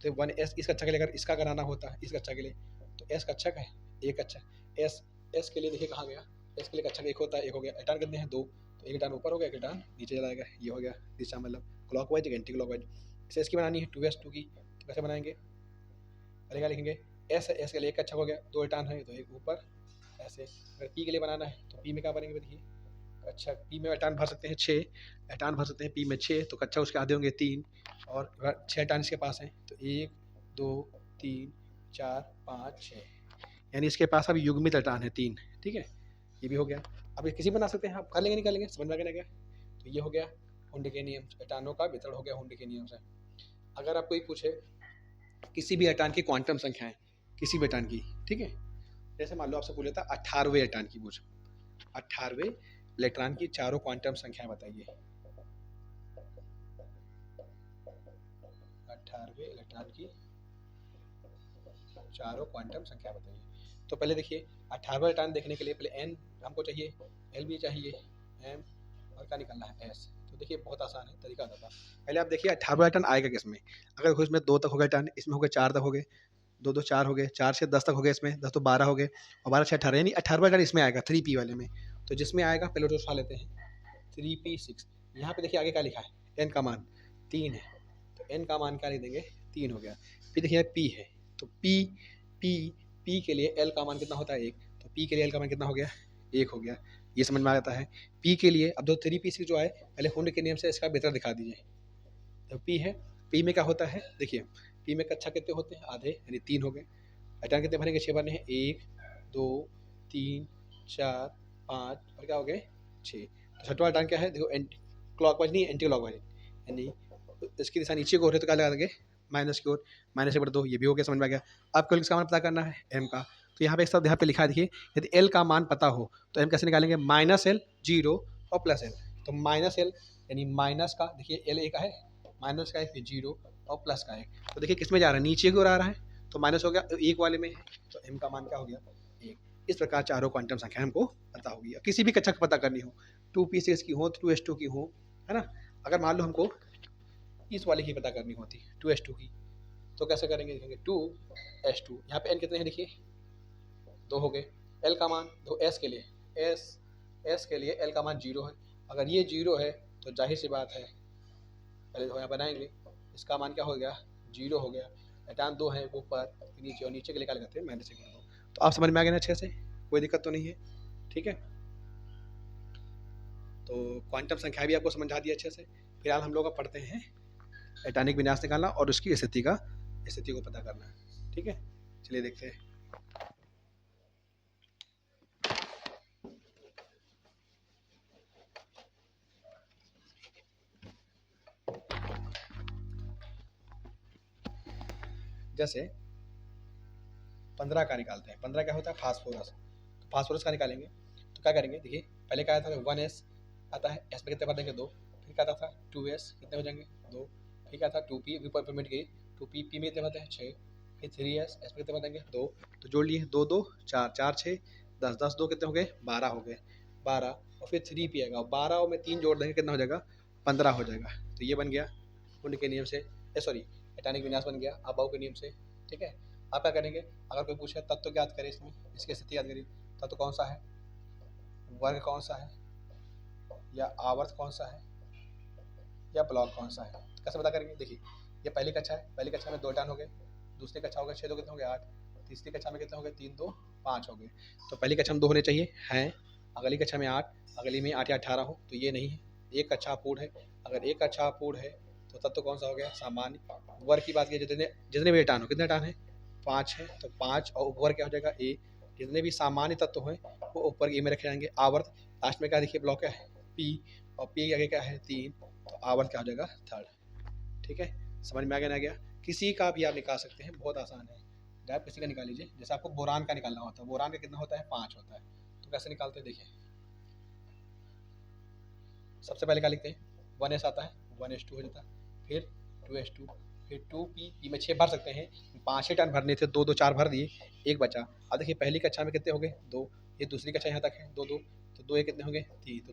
तो 1s इस कक्षा के लिए, अगर इसका कराना होता इस कक्षा के लिए, तो s कक्षक है एक कक्षा, s s के लिए देखिए कहाँ गया, s के लिए कक्षक एक होता है, एक हो गया, इलेक्ट्रॉन कितने हैं 2, तो एक इलेक्ट्रॉन ऊपर हो गया, एक इलेक्ट्रॉन नीचे चला गया, ये हो गया दिशा मतलब क्लॉकवाइज एंटी क्लॉकवाइज। इसे इसकी बनानी है 2s2 की, तो कैसे बनाएंगे, पहले क्या लिखेंगे s के लिए एक कक्षक हो गया, 2 इलेक्ट्रॉन है तो एक ऊपर ऐसे। अगर p के लिए बनाना है तो p में क्या बनेंगे देखिए, अच्छा पी में इलेक्ट्रॉन भर सकते हैं 6 इलेक्ट्रॉन भर सकते हैं पी में 6, तो कक्षा उसके आधे होंगे 3, और 6 इलेक्ट्रॉन इसके पास हैं, तो 1 2 3 4 5 6, यानी इसके पास अब युग्मित इलेक्ट्रॉन है 3, ठीक है। ये भी हो गया। अब ये किसी बना सकते हैं, आप कर लेंगे निकालेंगे, समझ में आ गया। तो ये हो गया हुंड के नियम, इलेक्ट्रॉनों का वितरण हो गया हुंड के नियम से। अगर आप कोई पूछे किसी भी इलेक्ट्रॉन की क्वांटम संख्याएं, किसी भी इलेक्ट्रॉन की, ठीक है, जैसे मान लो आपसे पूछ लेता 18वें इलेक्ट्रॉन की पूछ, 18वें इलेक्ट्रॉन की चारों क्वांटम संख्याएं बताइए, 18वें इलेक्ट्रॉन की चारों क्वांटम संख्या बताइए। तो पहले देखिए 18वां इलेक्ट्रॉन देखने के लिए पहले n हमको चाहिए, l भी चाहिए, m और क्या निकालना है s। तो देखिए बहुत आसान है तरीका था। पहले आप देखिए 18वां इलेक्ट्रॉन आएगा किसमें, अगर देखो इसमें 2 तक हो गए इलेक्ट्रॉन, इसमें हो गए 4 तक हो गए, 2 2 4 हो गए, 4 से 10 तक हो गए, इसमें 10 तो 12 हो गए, और 12 से 18, यानी 18वां इलेक्ट्रॉन इसमें आएगा 3p वाले में। तो जिसमें आएगा पहले तो उठा लेते हैं 3p6। यहाँ पे देखिए आगे क्या लिखा है, n का मान 3 है, तो n का मान क्या लिख देंगे 3 हो गया। फिर देखिए p है, तो p के लिए l का मान कितना होता है 1, तो p के लिए l का मान कितना हो गया 1 हो गया, ये समझ में आ जाता है। p के लिए अब जो 3p6 जो है पहले हुंड के नियम से इसका वितरण दिखा दीजिए। तो p है, p में क्या होता है देखिए, p में कक्षा कितने होते हैं आधे, यानी 3 हो गए। इलेक्ट्रॉन कितने भरेंगे 6 भरने हैं, 1 2 3 4 5 और क्या हो गए 6। तो छठवां इलेक्ट्रॉन क्या है देखो, एंटी क्लॉकवाइज नहीं एंटी क्लॉकवाइज, यानी इसकी दिशा नीचे को हो रही है तो क्या लगा देंगे माइनस की ओर, माइनस से बड़ा 2, ये भी हो गया समझ में आ गया। अब केवल इसका मान पता करना है m का, तो यहाँ पे एक साथ यहाँ पे लिखा देखिए, यदि l का मान पता हो तो m कैसे निकालेंगे, -l 0 और +l। तो -l यानी माइनस का देखिए l एक है, माइनस का 1 फिर 0 और प्लस का 1, तो देखिए किस में जा रहा है नीचे की ओर आ रहा है, तो माइनस हो गया 1 वाले में, तो m का मान क्या हो गया 1। इस प्रकार चारों क्वांटम संख्या हमको पता होगी। किसी भी कक्षा को पता करनी हो, 2p6 की हो 2s2 की हो, है ना। अगर मान लो हमको इस वाले की पता करनी होती 2s2 की, तो कैसे करेंगे देखेंगे 2s2, यहाँ पे n कितने हैं देखिए 2 हो गए, l का मान दो s के लिए, s के लिए l का मान 0 है। अगर ये 0 है तो जाहिर सी बात है पहले तो यहाँ बनाएंगे, इसका मान क्या हो गया 0 हो गया। इलेक्ट्रॉन 2 है ऊपर नीचे, और नीचे के लिए क्या लगाते हैं -1। तो आप समझ में आ गए ना अच्छे से, कोई दिक्कत तो नहीं है, ठीक है। तो क्वांटम संख्या भी आपको समझा दिया अच्छे से। फिलहाल हम लोग अब पढ़ते हैं एटॉमिक विन्यास निकालना और उसकी स्थिति को पता करना, ठीक है। चलिए देखते हैं। जैसे 15 का निकालते हैं, 15 क्या होता है फास्फोरस, तो फास्फोरस का निकालेंगे तो क्या करेंगे देखिए, पहले क्या आता था 1s आता है, s पे कितने भर देंगे 2, फिर क्या आता था 2s कितने हो जाएंगे 2, फिर क्या था 2p ऊपर पेमेंट गई 2p, p में कितने भरते हैं 6, फिर 3s, एस पे कितने बनेंगे 2, तो जोड़ लिए 2 2 4 4 6 10 10 2 कितने हो गए 12 हो गए 12, और फिर 3p आएगा, 12 में 3 जोड़ देंगे कितना हो जाएगा 15 हो जाएगा। तो ये बन गया कुंड के नियम से, सॉरी एटॉनिक विन्यास बन गया अबाव के नियम से। ठीक है, आप क्या करेंगे, अगर कोई पूछे तत्व ज्ञात करें इसमें, इसकी स्थिति याद करिए, तत्व कौन सा है, वर्ग कौन सा है, या आवर्त कौन सा है, या ब्लॉक कौन सा है। तो कैसे पता करेंगे, देखिए ये पहली कक्षा है, पहली कक्षा में 2 टर्न हो गए, दूसरी कक्षा हो गए 6 2 कितने हो गए 8, तीसरी कक्षा में कितने हो गए 3 2 5 हो गए। तो पहली कक्षा में 2 होने चाहिए हैं, अगली कक्षा में 8, अगली में 8 या 18 हो, तो ये नहीं है, एक कक्षा अपूर्ण है। अगर एक कक्षा अपूर्ण है तो तत्व कौन सा हो गया सामान्य। वर्ग की बात की जितने जितने भी टर्न हो, कितने टर्न है 5 है, तो 5 और ऊपर क्या हो जाएगा ए, जितने भी सामान्य तत्व हैं वो ऊपर ए में रखे जाएंगे। आवर्त लास्ट में क्या देखिए ब्लॉक क्या है पी, और पी आगे क्या है 3, तो आवर्त क्या हो जाएगा 3rd। ठीक है, समझ में आ गया ना, गया। किसी का भी आप निकाल सकते हैं, बहुत आसान है, आप किसी का निकाल लीजिए। जैसे आपको बोरान का निकालना होता है, बोरान का कितना होता है 5 होता है, तो कैसे निकालते हैं देखिए। सबसे पहले क्या लिखते हैं 1s आता है, 1s2 हो जाता है, फिर 2s2, फिर 2p, p में 6 भर सकते हैं, 5 ही टन भरने थे, 2 2 4 भर दिए, एक बचा। अब देखिए पहली कक्षा में कितने हो गए 2, ये दूसरी कक्षा यहाँ तक है 2 2, तो 2 ये कितने हो गए 3, तो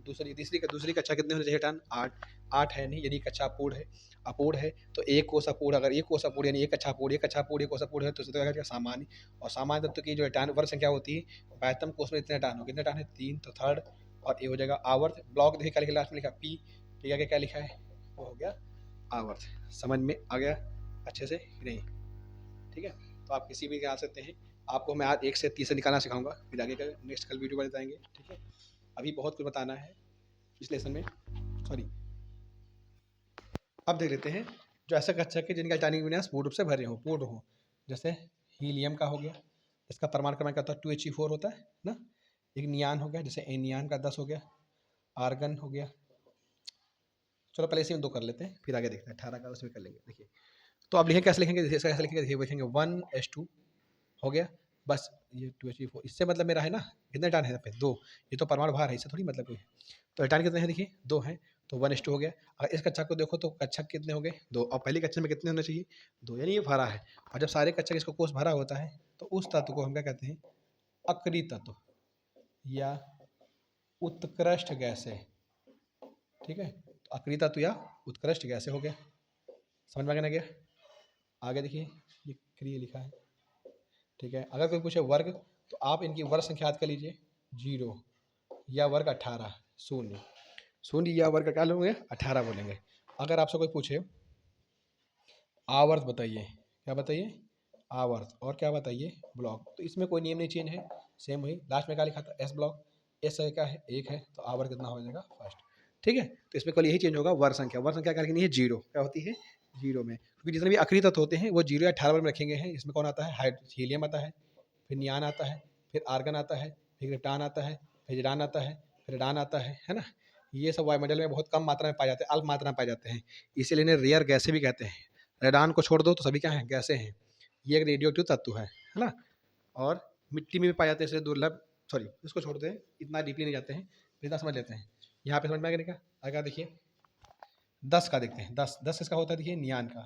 दूसरी कक्षा कितने होने चाहिए टन 8, 8 है नहीं, यदि कक्षा अपूर्ण है, अपूर्ण है तो एक कोष अपूर्ण, अगर एक कोष अपूर्ण यानी एक कक्षा अपूर्ण, एक कक्षा अपूर्ण एक कोष अपूर्ण है, तो उससे क्या सामान्य, और सामान्य तत्व की जो टन वर्ग संख्या होती है बाह्यतम कोष में इतने टन हो, कितने टन है 3, तो 3rd, और ये हो जाएगा आवर्त। ब्लॉक देखिए क्या लिखा लास्ट में लिखा पी, पी आगे क्या लिखा है वो हो गया आवर्त। समझ में आ गया अच्छे से कि नहीं। ठीक है, तो आप किसी भी निकाल सकते हैं, आपको मैं आज 1 से 30 से निकालना सिखाऊंगा, फिर आगे का नेक्स्ट कल वीडियो बताएंगे। ठीक है, अभी बहुत कुछ बताना है इस लेसन में, सॉरी। अब देख लेते हैं जो ऐसा कक्षा के जिनका एटॉमिक विन्यास पूर्ण रूप से भरे हो, पूर्ण हो, जैसे हीलियम का हो गया, इसका परमाणु क्रमांक क्या होता है 2He4 होता है ना। एक नियान हो गया, जैसे एनियान का 10 हो गया, आर्गन हो गया। चलो पहले इसी में 2 कर लेते हैं, फिर आगे देखते हैं 18 का उसमें कर लेंगे। देखिए तो आप लिखें कैसे लिखेंगे, जैसे कैसे लिखेंगे, देखिए लिखेंगे 1s2 हो गया, बस ये 2He4, इससे मतलब मेरा है ना कितने टर्न है पे 2, ये तो परमाणु भार है, इससे थोड़ी मतलब कोई है। तो टर्न कितने हैं देखिए 2 हैं, तो 1s2 हो गया। अगर इस कक्षा को देखो तो कक्षक कितने हो गए 2, और पहली कक्षा में कितने होने चाहिए 2, यानी ये भरा है। और जब सारे कक्षक इसको कोष भरा होता है तो उस तत्व को हम क्या कहते हैं अक्रिय तत्व या उत्कृष्ट गैसें। ठीक है, तो अक्रिय तत्व या उत्कृष्ट गैसें हो गया, समझ में आ गया। आगे देखिए ये क्रिय लिखा है। ठीक है, अगर कोई पूछे वर्ग तो आप इनकी वर्ग संख्या याद कर लीजिए, 0 या वर्ग 18, 0 0 या वर्ग क्या लोगे 18 बोलेंगे। अगर आपसे कोई पूछे आवर्त बताइए, क्या बताइए आवर्त, और क्या बताइए ब्लॉक, तो इसमें कोई नियम नहीं चेंज है, सेम वही लास्ट में क्या लिखा था एस ब्लॉक, एस क्या है 1 है, तो आवर्त कितना हो जाएगा फर्स्ट। ठीक है, तो इसमें कल यही चेंज होगा, वर्ग संख्या, वर्ग संख्या क्या लिखनी है 0, क्या होती है 0 में, क्योंकि जितने भी अक्रिय तत्व होते हैं वो 0 या 18 में रखेंगे हैं। इसमें कौन आता है हीलियम आता है, फिर नियान आता है, फिर आर्गन आता है, फिर ग्रेटान आता है, फिर जिडान आता है, फिर रेडान आता है ना। ये सब वायुमंडल में बहुत कम मात्रा में पाए जाते हैं, अल्प मात्रा में पाए जाते हैं, इसीलिए इन्हें रेयर गैसें भी कहते हैं। रेडान को छोड़ दो तो सभी क्या हैं गैसें हैं, ये एक रेडियो एक्टिव तत्व है ना। और मिट्टी में भी पाए जाते हैं इसलिए दुर्लभ, सॉरी इसको छोड़ते हैं, इतना डीपली नहीं जाते हैं, इतना समझ लेते हैं। यहाँ पे समझ में आएगा अगर देखिए 10 का देखते हैं, 10 10 इसका होता है देखिए नियान का।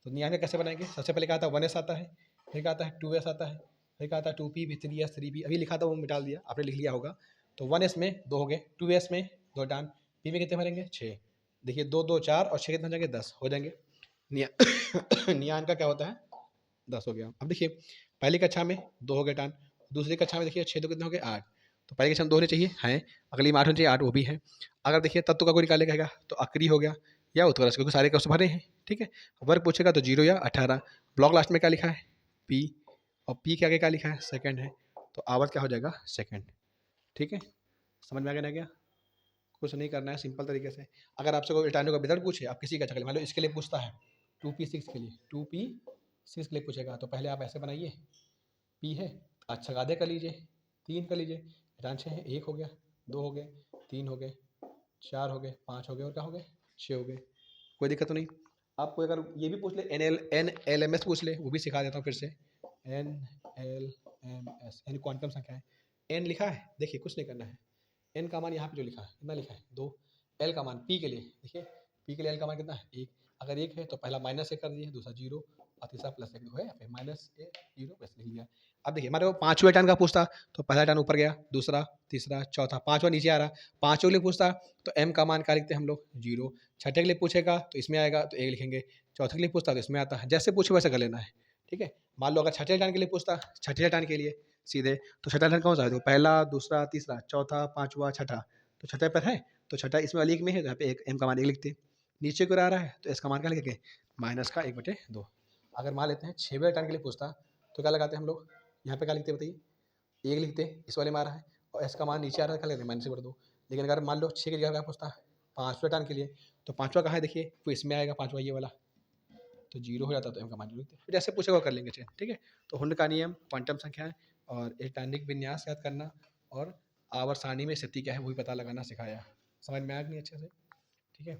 तो नियान का कैसे बनाएंगे, सबसे पहले क्या आता है 1s आता है, फिर क्या आता है 2s आता है, फिर क्या आता है 2p, फिर 3s 3p, अभी लिखा था वो मिटा दिया आपने, लिख लिया होगा। तो 1s में 2 हो गए, 2s में 2 टान, p में कितने भरेंगे 6, देखिए 2 2 4 और 6 कितने हो जाएंगे 10 हो जाएंगे। नियान का क्या होता है 10 हो गया। अब देखिए पहली कक्षा में 2 हो गए टान, दूसरी कक्षा में देखिए 6 तो कितने हो गए 8, तो पहली कक्षा में 2 होने चाहिए हैं, अगली में 8 होने चाहिए, 8 वो भी है। अगर देखिए तत्व का कोई निकालेगा तो अक्रिय हो गया या उत्कर्ष, क्योंकि सारे कोष भरे हैं। ठीक है, वर्ग पूछेगा तो 0 या 18, ब्लॉक लास्ट में क्या लिखा है पी, और पी के आगे क्या लिखा है सेकंड है, तो आवर्त क्या हो जाएगा सेकंड। ठीक है, समझ में आ गया ना, क्या कुछ नहीं करना है सिंपल तरीके से। अगर आपसे कोई रिटायरमेंट का रिजल्ट पूछे, आप किसी का चक्कर मान लो इसके लिए पूछता है 2p6 के लिए, 2p6 के लिए पूछेगा, तो पहले आप ऐसे बनाइए, p है अच्छा आधे कर लीजिए, 3 कर लीजिए, रिटायन 6 है, 1 हो गया, 2 हो गए, 3 हो गए, 4 हो गए, 5 हो गए, और क्या हो गए 6 हो गए, कोई दिक्कत तो नहीं। आपको अगर ये भी पूछ ले NLMS पूछ ले, वो भी सिखा देता हूँ फिर से। NLMS यानी क्वांटम संख्या है, n लिखा है देखिए कुछ नहीं करना है, n का मान यहाँ पे जो लिखा है कितना लिखा है 2, l का मान p के लिए देखिए, p के लिए l का मान कितना है 1, अगर 1 है तो पहला -1 कर दिए, दूसरा 0, और तीसरा प्लस 1 2 है, फिर माइनस ए 0 प्लस लिख लिया। अब देखिए हमारे को पाँचवें टर्न का पूछता तो पहला टर्न ऊपर गया, दूसरा, तीसरा, चौथा, पाँचवां नीचे आ रहा। पाँचवें के लिए पूछता तो m का मान क्या लिखते हैं हम लोग 0। छठे के लिए पूछेगा तो इसमें आएगा तो 1 लिखेंगे। चौथे के लिए पूछता तो इसमें आता है, जैसे पूछे वैसे कर लेना है। ठीक है, मान लो अगर छठे टर्न के लिए पूछता, छठे टर्न के लिए सीधे तो छठा टर्न कौन सा है, तो पहला, दूसरा, तीसरा, चौथा, पाँचवा, छठा, तो छठे पर है तो छठा इसमें वाली एक में है, यहाँ पे एक m का मान 1 लिखते। नीचे को आ रहा है तो s का मान क्या लिखेंगे माइनस का 1/2। अगर मान लेते हैं 6वें टर्न के लिए पूछता तो क्या लगाते हैं हम लोग, यहाँ पे क्या लिखते हैं बताइए, 1 लिखते, इस वाले में आ रहा है और s का मान नीचे आ रहा है, क्या लेते हैं -1/2। लेकिन अगर मान लो 6 की जगह क्या पूछता 5वें टर्न के लिए, तो 5वां कहाँ है देखिए, तो इसमें आएगा 5वां ये वाला, तो 0 हो जाता तो m का मान 0 लिखते, फिर जैसे पूछेगा कर लेंगे चेंज। ठीक है, तो हुंड का नियम, क्वांटम संख्या है और एटॉमिक विन्यास याद करना और आवर्त सारणी में स्थिति क्या है वही पता लगाना सिखाया। समझ में आया कि नहीं अच्छे से? ठीक है,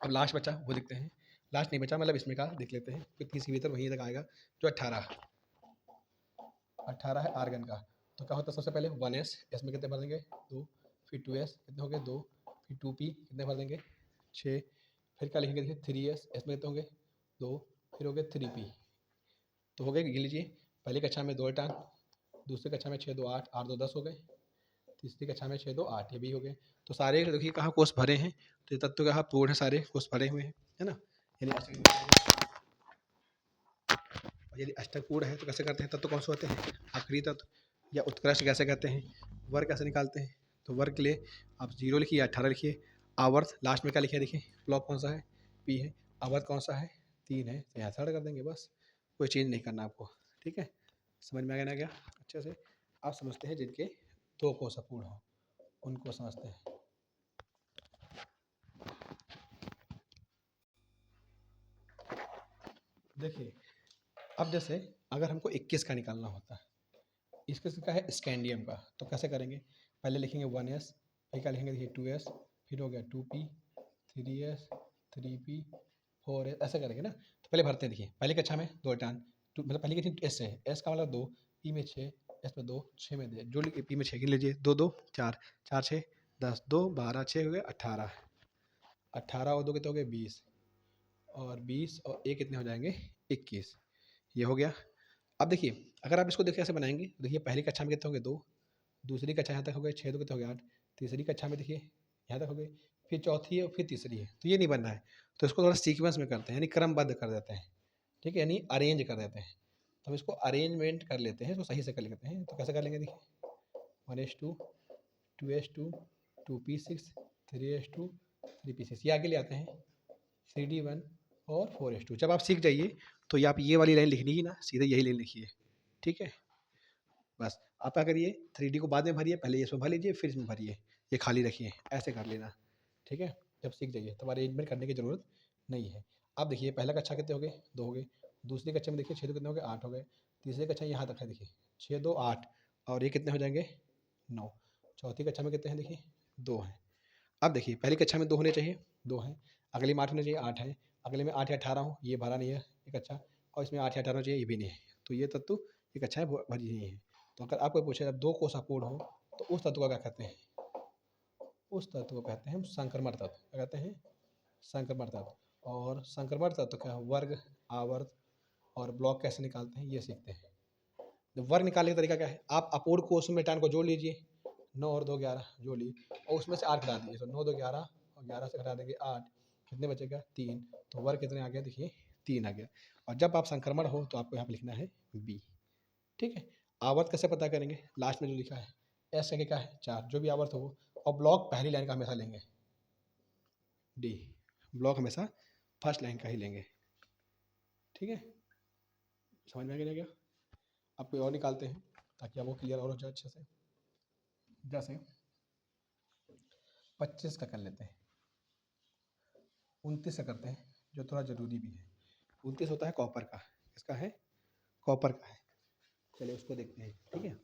अब लास्ट बचा वो देखते हैं। लास्ट नहीं बचा मतलब इसमें का देख लेते हैं, फिर 30 के भीतर वहीं तक आएगा जो 18 है आर्गन का। तो क्या होता है सबसे पहले 1s, एस में कितने भर देंगे 2, फिर 2s कितने हो गए 2, फिर 2p कितने भर देंगे 6, फिर क्या लिखेंगे देखिए 3s, एस में कितने होंगे 2, फिर हो गए 3p। तो हो गए, गिन लीजिए, पहली कक्षा में 2 टर्न, दूसरी कक्षा में 6 2 8, 8 2 10 हो गए, तीसरी कक्षा में 6 2 8 ये भी हो गए। तो सारे देखिए कहाँ कोष भरे हैं, तो ये तत्व कहाँ पूर्ण है, सारे कोष भरे हुए हैं, है ना। यदि अष्टक पूर्ण है तो कैसे करते हैं, तत्व कौन से होते हैं, आखिरी तत्व, या उत्कृष्ट कैसे कहते हैं, वर्ग कैसे निकालते हैं। तो वर्ग के लिए आप 0 लिखिए या 18 लिखिए। आवर्त लास्ट में क्या लिखिए देखिए, ब्लॉक कौन सा है पी है, आवर्त कौन सा है 3 है, तो यहाँ 18 कर देंगे बस, कोई चेंज नहीं करना आपको। ठीक है, समझ में आ गया ना क्या अच्छे से। आप समझते हैं जिनके 2 कोष अपूर्ण हो उनको समझते हैं। देखिए अब जैसे अगर हमको 21 का निकालना होता है, इसका का है स्कैंडियम का, तो कैसे करेंगे, पहले लिखेंगे 1s, फिर क्या लिखेंगे देखिए 2s, फिर हो गया 2p, 3s, 3p, 4s, ऐसा करेंगे ना। तो पहले भरते हैं, देखिए पहली कक्षा में 2 टर्न, मतलब पहली कक्षा s है, s का मतलब 2, p में 6, s में 2, 6 में दे जो लिखिए p में 6 गिन लीजिए, 2 2 4, 4 6 10, 2 12 6 हो गए 18, 18 और 2 कितने हो गए 20, और 20 और 1 कितने हो जाएंगे 21, ये हो गया। अब देखिए अगर आप इसको देखिए ऐसे बनाएंगे, देखिए पहली कक्षा में कितने हो गए 2, दूसरी कक्षा यहाँ तक हो गए 6 2 कितने हो गए 8, तीसरी कक्षा में देखिए यहाँ तक हो गए, फिर चौथी है फिर तीसरी है, तो ये नहीं बनना है, तो इसको थोड़ा सीक्वेंस में करते हैं यानी क्रमबद्ध कर देते हैं। ठीक है, यानी अरेंज कर देते हैं, तो हम इसको अरेंजमेंट कर लेते हैं, इसको सही से कर लेते हैं। तो कैसे कर लेंगे देखिए 1s2, 2s2, 2p6, 3s2, 3p6, ये आगे ले आते हैं 3d1 और 4s2। जब आप सीख जाइए तो ये आप ये वाली लाइन लिखनी ही ना, सीधे यही लाइन लिखिए। ठीक है, बस आप क्या करिए 3D को बाद में भरिए, पहले ये इसमें भर लीजिए फिर इसमें भरिए, ये खाली रखिए, ऐसे कर लेना। ठीक है, जब सीख जाइए तब अरेंजमेंट करने की ज़रूरत नहीं है। अब देखिए पहला कक्षा कितने हो गए 2 हो गए, दूसरी कक्षा में देखिए 6 2 कितने हो गए 8 हो गए, तीसरी कक्षा यहाँ तक है देखिए 6 2 8, और ये कितने हो जाएंगे 9, चौथी कक्षा में कितने हैं देखिए 2 हैं। अब देखिए पहली कक्षा में 2 होने चाहिए, 2 हैं, अगली में 8 होने चाहिए 8 है, अगले में 8 या 18 हो, ये भरा नहीं है एक अच्छा, और इसमें 8 या 18 चाहिए, ये भी नहीं है, तो ये तत्व ये कक्षाएँ भरी नहीं है। तो अगर आपको पूछे जब 2 कोष अपूर्ण हो तो उस तत्व को क्या कहते हैं, उस तत्व को कहते हैं हम संक्रमण तत्व। क्या कहते हैं, संक्रमण तत्व। और संक्रमण तत्व क्या है, वर्ग, आवर्त और ब्लॉक कैसे निकालते हैं ये सीखते हैं। जब वर्ग निकालने का तरीका क्या है, आप अपूर्ण कोष में टर्न को जोड़ लीजिए, 9 और 2 11 जोड़ लीजिए और उसमें से 8 घटा दीजिए, तो 9 2 11 और 11 से घटा देंगे 8, कितने बचेगा 3, तो वर्ग कितने आ गया देखिए 3 आ गया। और जब आप संक्रमण हो तो आपको यहाँ पे लिखना है बी। ठीक है, आवर्त कैसे पता करेंगे, लास्ट में जो लिखा है एस का क्या है 4, जो भी आवर्त हो वो, और ब्लॉक पहली लाइन का हमेशा लेंगे डी, ब्लॉक हमेशा फर्स्ट लाइन का ही लेंगे। ठीक है, समझ में आ गया क्या। अब कोई और निकालते हैं ताकि आपको क्लियर और हो जाए अच्छे से। जैसे 25 का कर लेते हैं, 29 का करते हैं जो थोड़ा ज़रूरी भी है। 29 होता है कॉपर का, इसका है कॉपर का है, चलिए उसको देखते हैं। ठीक है,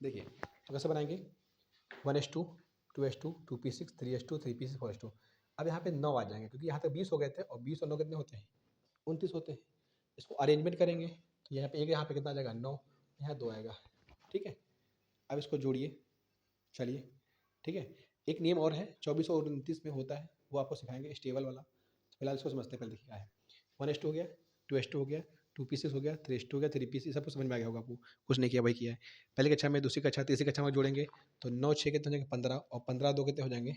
देखिए तो कैसे बनाएंगे 1s2, 2s2, 2p6, 3s2, 3p6, 4s2। अब यहाँ पे 9 आ जाएंगे क्योंकि यहाँ तक 20 हो गए थे और 20 और 9 कितने होते हैं 29 होते हैं। इसको अरेंजमेंट करेंगे तो यहाँ पे एक, यहाँ पे कितना आ जाएगा 9, यहाँ 2 आएगा। ठीक है, अब इसको जोड़िए, चलिए। ठीक है, एक नियम और है 24 और 29 में होता है, वो आपको सिखाएंगे स्टेबल वाला। फिलहाल इसको समझते हैं, पहले देखिए क्या है। 1:2 हो गया, 2:2 हो गया, 2 पीसेस हो गया, 3:2 हो गया, 3 पीसेस, सब कुछ समझ में आ गया होगा आपको। कुछ नहीं किया, वही किया है। पहली कक्षा में, दूसरी कक्षा, तीसरी कक्षा में जोड़ेंगे तो 9 6 कितने हो जाएंगे 15, और 15 2 कितने हो जाएंगे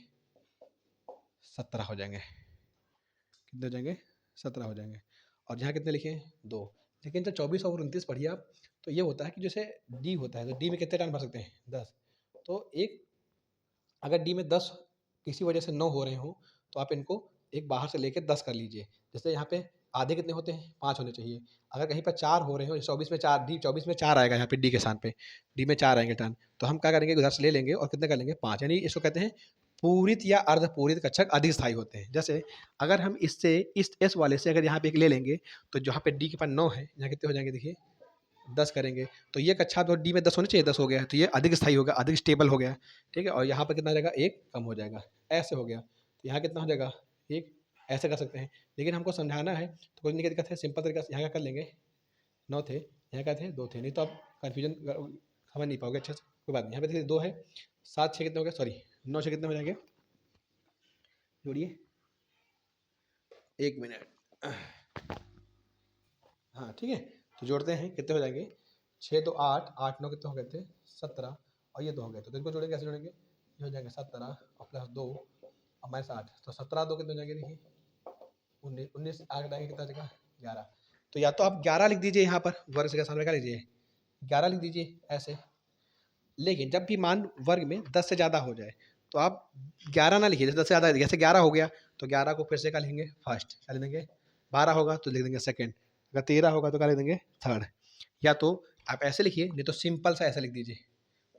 17 हो जाएंगे। कितने हो जाएंगे 17 हो जाएंगे। और यहाँ कितने लिखे हैं 2। लेकिन जब 24 और 29 पढ़िए आप, तो ये होता है कि जैसे डी होता है, तो डी में कितने टाइम भर सकते हैं 10। तो एक, अगर डी में 10 किसी वजह से 9 हो रहे हों, तो आप इनको एक बाहर से लेके 10 कर लीजिए। जैसे यहाँ पे आधे कितने होते हैं 5 होने चाहिए। अगर कहीं पर 4 हो रहे हो, 24 में 4, डी 24 में 4 आएगा यहाँ पे डी के स्थान पे, डी में 4 आएंगे टर्न, तो हम क्या करेंगे उधर से ले लेंगे और कितने कर लेंगे 5। यानी इसको कहते हैं पूरित या अर्धपूरित कक्षक अधिक स्थायी होते हैं। जैसे अगर हम इससे इस एस वाले से अगर यहाँ पे एक ले लेंगे, तो जहाँ पे डी के पास 9 है, यहाँ कितने हो जाएंगे देखिए 10 करेंगे, तो ये कक्षा तो डी में 10 होने चाहिए, 10 हो गया है, तो ये अधिक स्थायी हो गया, अधिक स्टेबल हो गया। ठीक है, और यहाँ पर कितना हो जाएगा 1 कम हो जाएगा, ऐसे हो गया। तो यहाँ कितना हो जाएगा 1, ऐसे कर सकते हैं। लेकिन हमको समझाना है तो कोई नहीं की दिक्कत है, सिंपल तरीका से यहाँ क्या कर लेंगे 9 थे, यहाँ क्या थे 2 थे, नहीं तो आप कन्फ्यूजन समझ नहीं पाओगे अच्छे से। कोई बात नहीं, यहाँ पे देखिए 2 है, 7 6 कितने हो गए, सॉरी 9 6 कितने हो जाएंगे, जोड़िए 1 मिनट। हाँ ठीक है, तो जोड़ते हैं कितने हो जाएंगे 6 2 8, 8 9 कितने हो गए थे 17, और ये 2 हो गए, तो इनको जोड़ेंगे, कैसे जोड़ेंगे, ये हो जाएंगे 17 और प्लस 2 और माइनस 8, तो 17 2 कितने हो जाएंगे देखिए 19, 19 आगे डालेंगे कितना हो जाएगा 11। तो या तो आप 11 लिख दीजिए यहाँ पर वर्ग के सामने क्या लीजिए 11 लिख दीजिए ऐसे। लेकिन जब भी मान वर्ग में 10 से ज़्यादा हो जाए, तो आप 11 ना लिखिए, जैसे 10 से ज़्यादा, जैसे 11 हो गया तो 11 को फिर से क्या लिखेंगे फर्स्ट, क्या लिख देंगे, 12 होगा तो लिख देंगे सेकंड, अगर 13 होगा तो क्या लिख देंगे थर्ड। या तो आप ऐसे लिखिए, नहीं तो सिंपल सा ऐसे लिख दीजिए,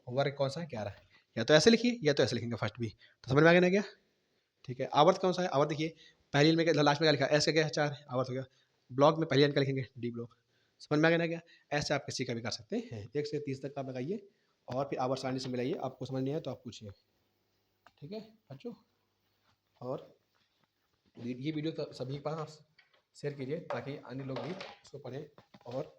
वर्ग कौन सा है 11, या तो ऐसे लिखिए या तो ऐसे लिखेंगे फर्स्ट भी। तो समझ में आ गया ना क्या। ठीक है, आवर्त कौन सा है, आवर्त देखिए पहली में लास्ट में क्या लिखा ऐसे क्या 4 आवर्त हो गया। ब्लॉक में पहली लाइन का लिखेंगे डी ब्लॉक। समझ में आ गया ना क्या। ऐसे आप किसी का भी कर सकते हैं, 1 से 30 तक आप लगाइए और फिर आवर्त सारणी से मिलाइए, आपको समझ नहीं आया तो आप पूछिए। ठीक है बच्चों, और ये वीडियो सभी के पास शेयर कीजिए ताकि अन्य लोग भी उसको पढ़ें और